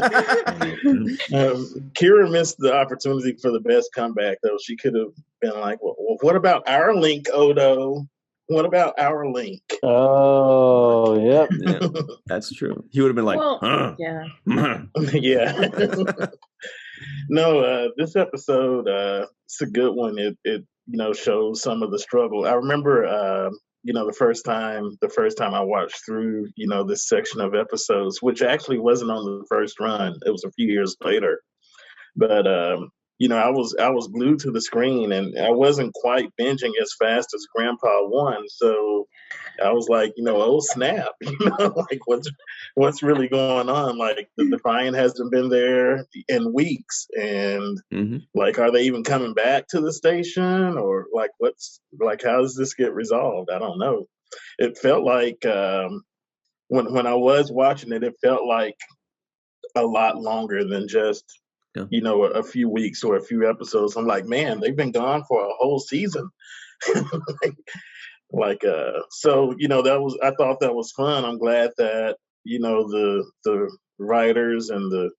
G: Kira missed the opportunity for the best comeback, though. She could have been like, well, what about our link, Odo? What about our link?
B: Oh, yep.
A: Yeah, that's true. He would have been like,
C: well,
A: huh.
C: yeah.
G: Yeah. No, this episode, it's a good one. It shows some of the struggle. I remember, the first time I watched through, this section of episodes, which actually wasn't on the first run. It was a few years later. But I was glued to the screen, and I wasn't quite binging as fast as Grandpa One. So I was like, oh snap, like what's really going on? Like the Defiant hasn't been there in weeks, and like, are they even coming back to the station, or like how does this get resolved? I don't know. It felt like when I was watching it, it felt like a lot longer than just a few weeks or a few episodes. I'm like, man, they've been gone for a whole season. So I thought that was fun. I'm glad that the writers and the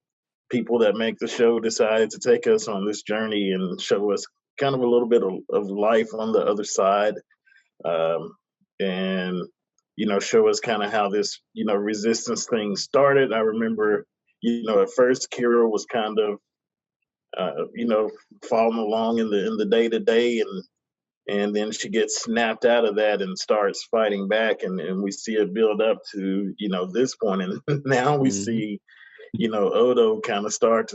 G: people that make the show decided to take us on this journey and show us kind of a little bit of life on the other side, and show us kind of how this resistance thing started. I remember at first Kira was kind of following along in the day to day, and then she gets snapped out of that and starts fighting back, and we see it build up to this point, and now we see Odo kind of start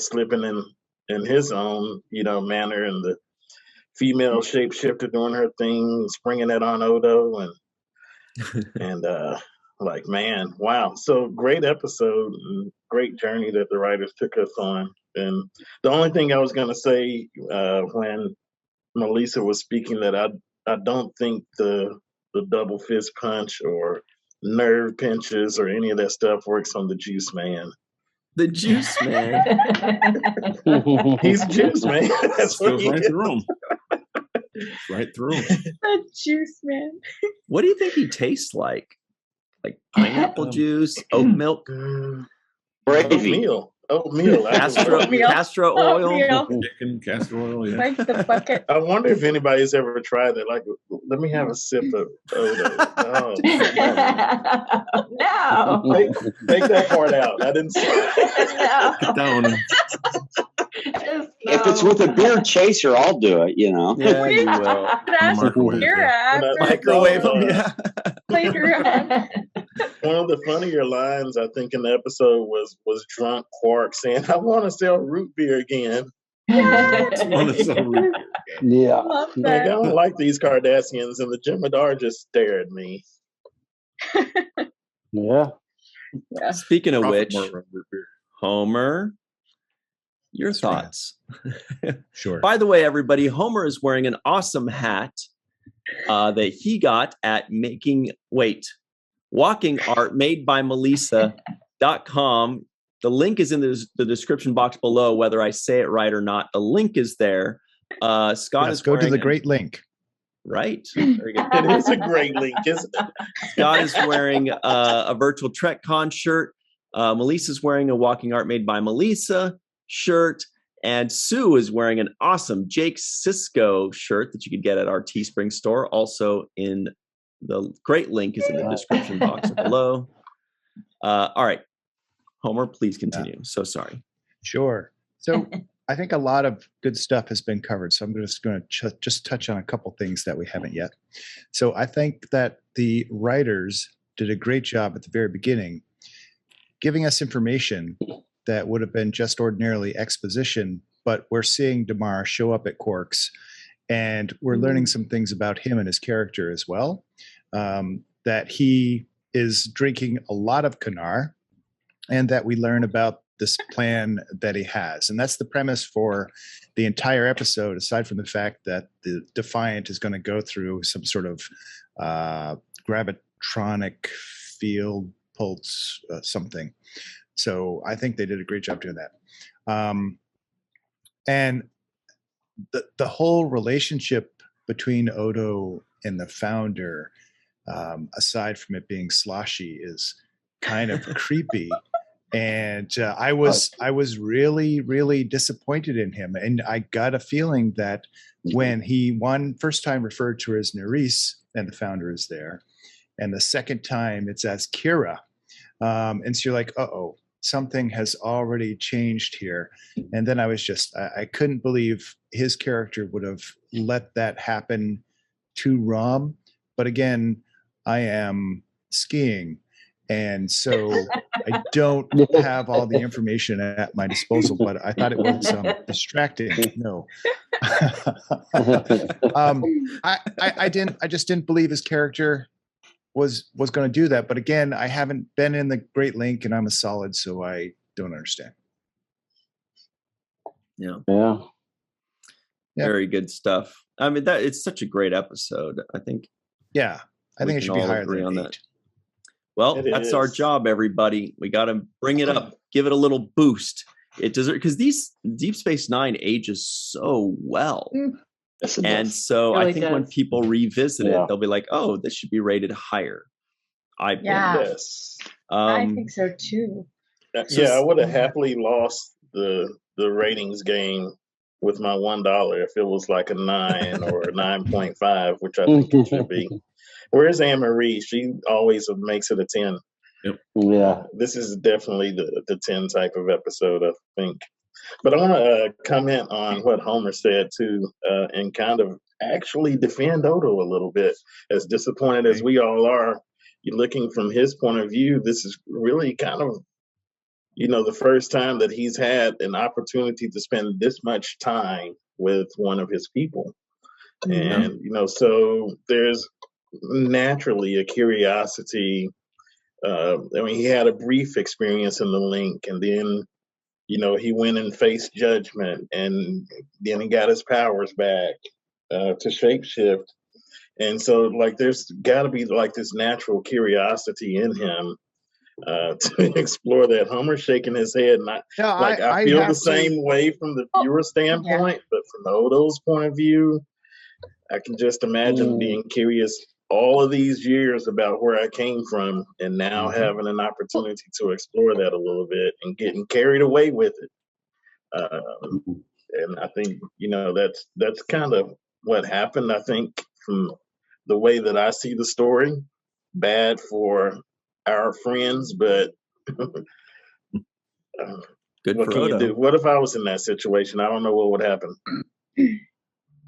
G: slipping in his own manner, and the female shapeshifter doing her thing, springing it on Odo, and like, man, wow. So great episode, and great journey that the writers took us on. And the only thing I was going to say when Melissa was speaking, that I don't think the double fist punch or nerve pinches or any of that stuff works on the Juice Man.
A: The Juice Man.
G: He's Juice Man. That's what he
D: right
G: is.
D: through him. Right through him.
C: The Juice Man.
A: What do you think he tastes like? Like pineapple juice, oat milk,
H: Gravy.
G: Oatmeal.
A: castor oil.
C: Oatmeal.
D: Chicken, castor oil, yeah.
C: Like the bucket.
G: I wonder if anybody's ever tried it. Like, let me have a sip of Odo. Oh,
F: No.
G: take that part out. I didn't say it.
D: Get down.
H: If it's with a beer chaser, I'll do it,
A: Yeah, you will.
C: That's
D: Microwave,
C: Kira after
A: Microwave them, yeah.
C: later on.
G: One of the funnier lines, I think, in the episode was drunk Quark saying, "I want to sell root beer again."
B: Yeah.
C: Love
G: Like, I
C: that.
G: don't like these Cardassians, and the Jemadar just stared at me.
B: Yeah.
C: Yeah.
A: Speaking of
D: Profit
A: which,
D: more root beer.
A: Homer, your
E: That's right.
A: thoughts.
E: Sure.
A: By the way, everybody, Homer is wearing an awesome hat that he got at Walking Art Made by Melissa.com. The link is in the description box below, whether I say it right or not. The link is there. Scott
E: Let's
A: is
E: go to
A: wearing
E: the great link.
A: Right. Very good.
G: It is a great link, isn't it?
A: Scott is wearing a virtual TrekCon shirt. Melissa's wearing a Walking Art Made by Melissa shirt. And Sue is wearing an awesome Jake Sisko shirt that you could get at our Teespring store. Also in the great link is in the description box below. All right. Homer, please continue. So sorry.
E: Sure. So I think a lot of good stuff has been covered. So I'm just going to just touch on a couple things that we haven't yet. So I think that the writers did a great job at the very beginning giving us information that would have been just ordinarily exposition, but we're seeing Damar show up at Quark's, and we're learning some things about him and his character as well. That he is drinking a lot of Kanar, and that we learn about this plan that he has. And that's the premise for the entire episode, aside from the fact that the Defiant is going to go through some sort of gravitronic field pulse something. So I think they did a great job doing that. And the whole relationship between Odo and the founder, aside from it being sloshy, is kind of creepy. And I was really, really disappointed in him. And I got a feeling that when he first time referred to her as Nerys, and the founder is there, and the second time it's as Kira. And so you're like, uh-oh, something has already changed here. And then I was just, I couldn't believe his character would have let that happen to Rom. But again, I am skiing. And so I don't have all the information at my disposal, but I thought it was distracting. No, I just didn't believe his character was going to do that. But again, I haven't been in the Great Link, and I'm a solid, so I don't understand.
B: Yeah.
A: Very good stuff. I mean, it's such a great episode. I think.
E: Yeah, I think it should be higher than
A: on
E: 8.
A: that. Well, that's our job, everybody. We got to bring it up, give it a little boost. It deserves, because these Deep Space Nine ages so well.
B: Yes,
A: and so
F: really
A: I think when people revisit it, they'll be like, oh, this should be rated higher. I think.
G: Yes.
C: I think so too.
G: I would have happily lost the ratings game with my $1 if it was like a 9 or a 9.5, which I think it should be. Where's Anne Marie? She always makes it a 10.
A: Yep.
B: Yeah.
G: This is definitely the 10 type of episode, I think. But I want to comment on what Homer said too, and kind of actually defend Odo a little bit. As disappointed as we all are, you're looking from his point of view, this is really kind of, the first time that he's had an opportunity to spend this much time with one of his people. And, so there's naturally a curiosity. He had a brief experience in the Link, and then, he went and faced judgment, and then he got his powers back to shapeshift. And so, there's got to be this natural curiosity in him to explore that. Homer's shaking his head, and I feel the same way from the viewer standpoint, but from Odo's point of view, I can just imagine being curious all of these years about where I came from, and now having an opportunity to explore that a little bit and getting carried away with it. And I think, that's kind of what happened. I think from the way that I see the story, bad for our friends, but
A: good
G: what
A: for
G: can
A: Odo.
G: you do? What if I was in that situation? I don't know what would happen.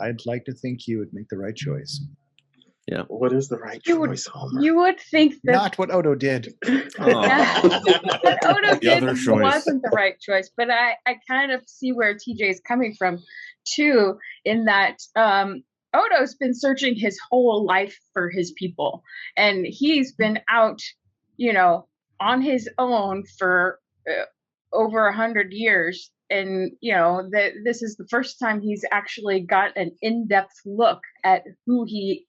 E: I'd like to think you would make the right choice.
A: Yeah.
G: What is the right choice, Homer?
C: You would think that
E: Not what Odo did.
C: what Odo did
D: other choice.
C: wasn't the right choice, but I kind of see where TJ is coming from too, in that Odo's been searching his whole life for his people, and he's been out, on his own for over 100 years. And, that this is the first time he's actually got an in-depth look at who he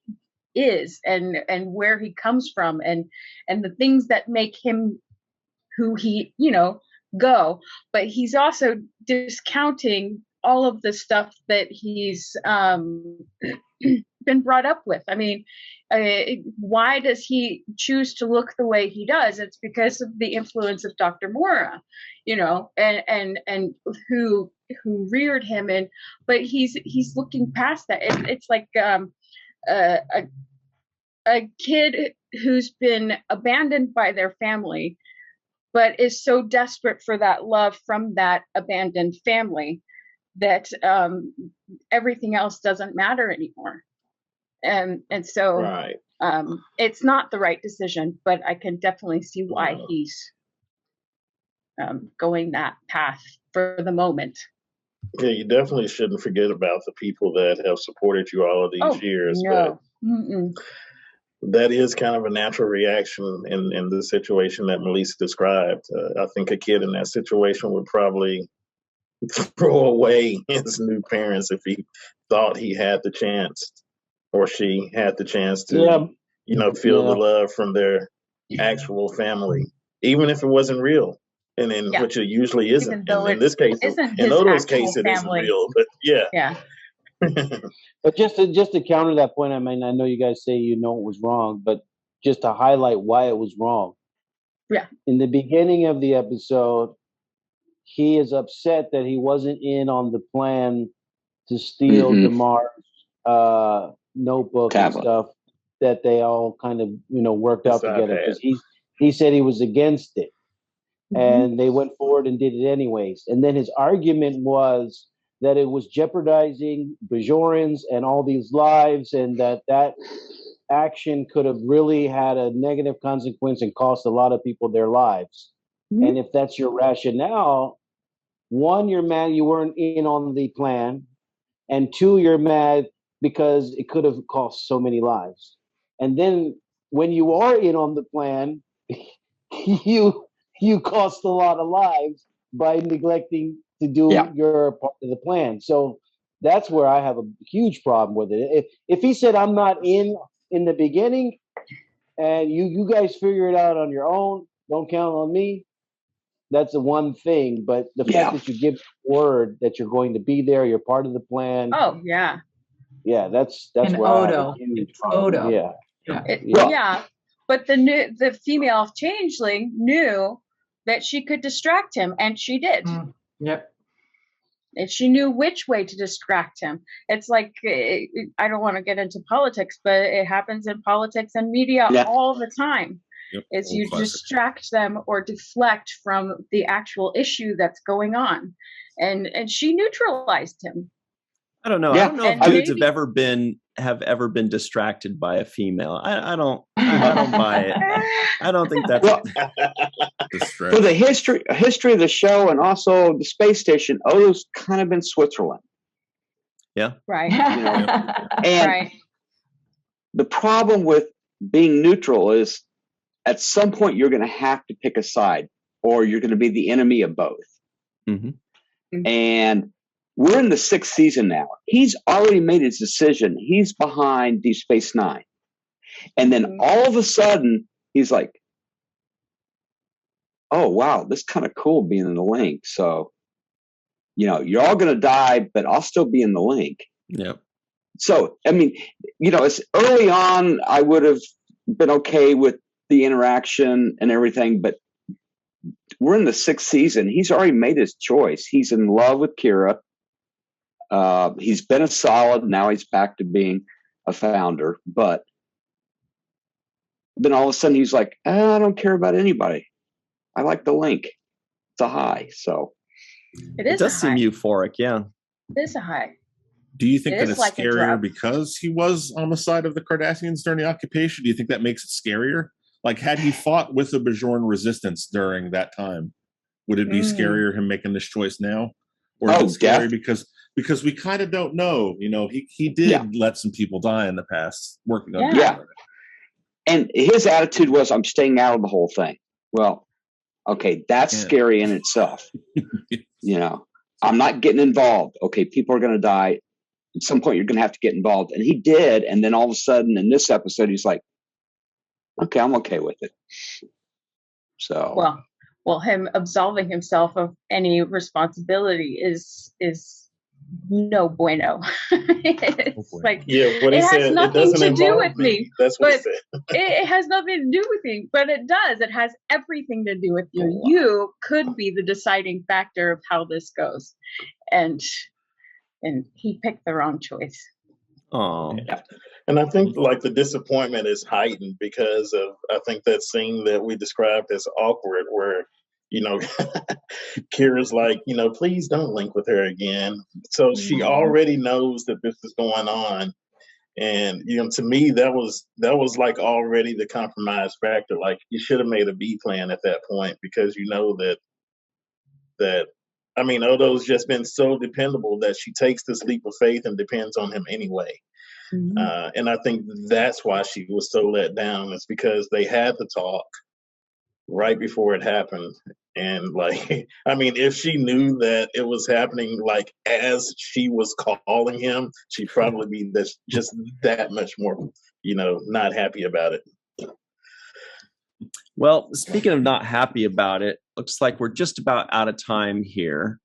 C: is and where he comes from and the things that make him who he, go. But he's also discounting all of the stuff that he's been brought up with. I mean, why does he choose to look the way he does? It's because of the influence of Dr. Mora, and who reared him. But he's looking past that. It's like a kid who's been abandoned by their family, but is so desperate for that love from that abandoned family that everything else doesn't matter anymore. And so
G: Right.
C: It's not the right decision, but I can definitely see why he's going that path for the moment.
G: Yeah, you definitely shouldn't forget about the people that have supported you all of these years.
C: No.
G: But that is kind of a natural reaction in the situation that Malissa described. I think a kid in that situation would probably throw away his new parents if he thought he had the chance, or she had the chance to, feel the love from their actual family, even if it wasn't real. And in which it usually isn't. And in this case, in those cases, it isn't real. But yeah.
B: But just to counter that point, I mean, I know you guys say it was wrong, but just to highlight why it was wrong.
C: Yeah.
B: In the beginning of the episode, he is upset that he wasn't in on the plan to steal DeMar's notebook and stuff that they all kind of worked out together, because he said he was against it. And they went forward and did it anyways. And then his argument was that it was jeopardizing Bajorans and all these lives, and that action could have really had a negative consequence and cost a lot of people their lives. And if that's your rationale, one, you're mad you weren't in on the plan, and two, you're mad because it could have cost so many lives. And then when you are in on the plan, you cost a lot of lives by neglecting to do your part of the plan. So that's where I have a huge problem with it. If he said, I'm not in the beginning, and you guys figure it out on your own, don't count on me, that's the one thing. But the fact that you give word that you're going to be there, you're part of the plan.
C: Oh, yeah.
B: Yeah, that's
F: and
B: where
F: Odo.
B: I have a huge problem.
F: Odo.
B: Yeah.
C: But the female changeling knew that she could distract him, and she did.
F: Yep.
C: And she knew which way to distract him. It's like, I don't want to get into politics, but it happens in politics and media all the time.
D: Yep.
C: Is you distract them or deflect from the actual issue that's going on. And she neutralized him.
A: I don't know. I don't know if dudes have ever been distracted by a female. I don't buy it. I don't think that's
H: for the history of the show and also the space station. Odo's kind of been Switzerland.
A: Yeah.
C: Right.
H: And the problem with being neutral is at some point you're going to have to pick a side, or you're going to be the enemy of both. And we're in the 6th season now. He's already made his decision. He's behind Deep Space Nine. And then all of a sudden, he's like, oh, wow, this is kind of cool being in the link. So, you're all going to die, but I'll still be in the link.
A: Yeah.
H: So, I mean, it's early on, I would have been okay with the interaction and everything, but we're in the 6th season. He's already made his choice. He's in love with Kira. He's been a solid. Now he's back to being a founder. But then all of a sudden he's like, I don't care about anybody. I like the link. It's a high. So
C: it
A: does seem euphoric. Yeah.
C: It is a high.
D: Do you think that it's like scarier because he was on the side of the Cardassians during the occupation? Do you think that makes it scarier? Like, had he fought with the Bajoran resistance during that time, would it be scarier him making this choice now? Or is it scary because we kind of don't know? He did let some people die in the past working on it.
H: And his attitude was, I'm staying out of the whole thing. Well, okay, that's scary in itself. I'm not getting involved. Okay, people are going to die. At some point, you're going to have to get involved. And he did. And then all of a sudden, in this episode, he's like, okay, I'm okay with it. So
C: well, him absolving himself of any responsibility is no bueno. It's like, it has nothing to do with me.
G: That's what he said.
C: It has nothing to do with me, but it does. It has everything to do with you. You could be the deciding factor of how this goes. And he picked the wrong choice.
A: Oh.
G: Yeah. And I think like the disappointment is heightened because of, I think that scene that we described as awkward where, Kira's like, please don't link with her again. So she already knows that this is going on. And, to me, that was like already the compromise factor. Like you should have made a B plan at that point because you know that that, I mean, Odo's just been so dependable that she takes this leap of faith and depends on him anyway. Mm-hmm. And I think that's why she was so let down. It's because they had the talk right before it happened. And like, I mean, if she knew that it was happening, like as she was calling him, she'd probably be just that much more, not happy about it.
A: Well, speaking of not happy about it, looks like we're just about out of time here.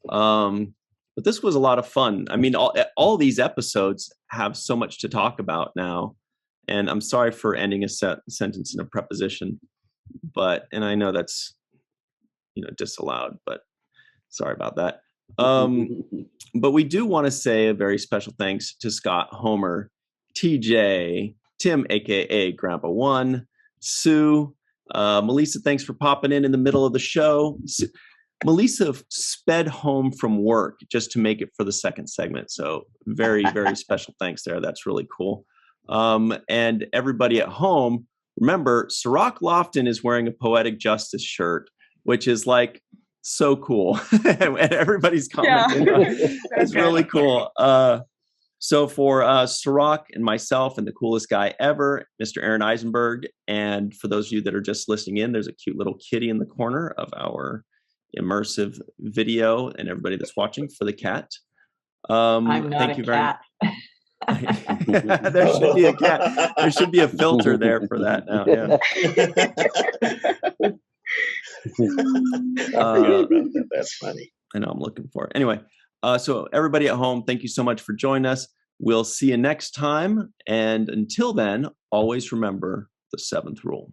A: But this was a lot of fun. I mean, all these episodes have so much to talk about now. And I'm sorry for ending a sentence in a preposition, and I know that's, disallowed, but sorry about that. But we do want to say a very special thanks to Scott, Homer, TJ, Tim, aka Grandpa One, Sue, Melissa, thanks for popping in the middle of the show. Melissa sped home from work just to make it for the second segment. So very, very special thanks there. That's really cool. And everybody at home, remember, Cirroc Lofton is wearing a Poetic Justice shirt, which is like so cool. And everybody's commenting. Yeah. It's really cool. So for Cirroc and myself and the coolest guy ever, Mr. Aron Eisenberg, and for those of you that are just listening in, there's a cute little kitty in the corner of our immersive video, and everybody that's watching for the cat.
F: I'm not thank you cat.
A: There should be a cat. There should be a filter there for that now. Yeah.
G: That's funny.
A: I know, I'm looking for it. Anyway, so everybody at home, thank you so much for joining us. We'll see you next time. And until then, always remember the 7th rule.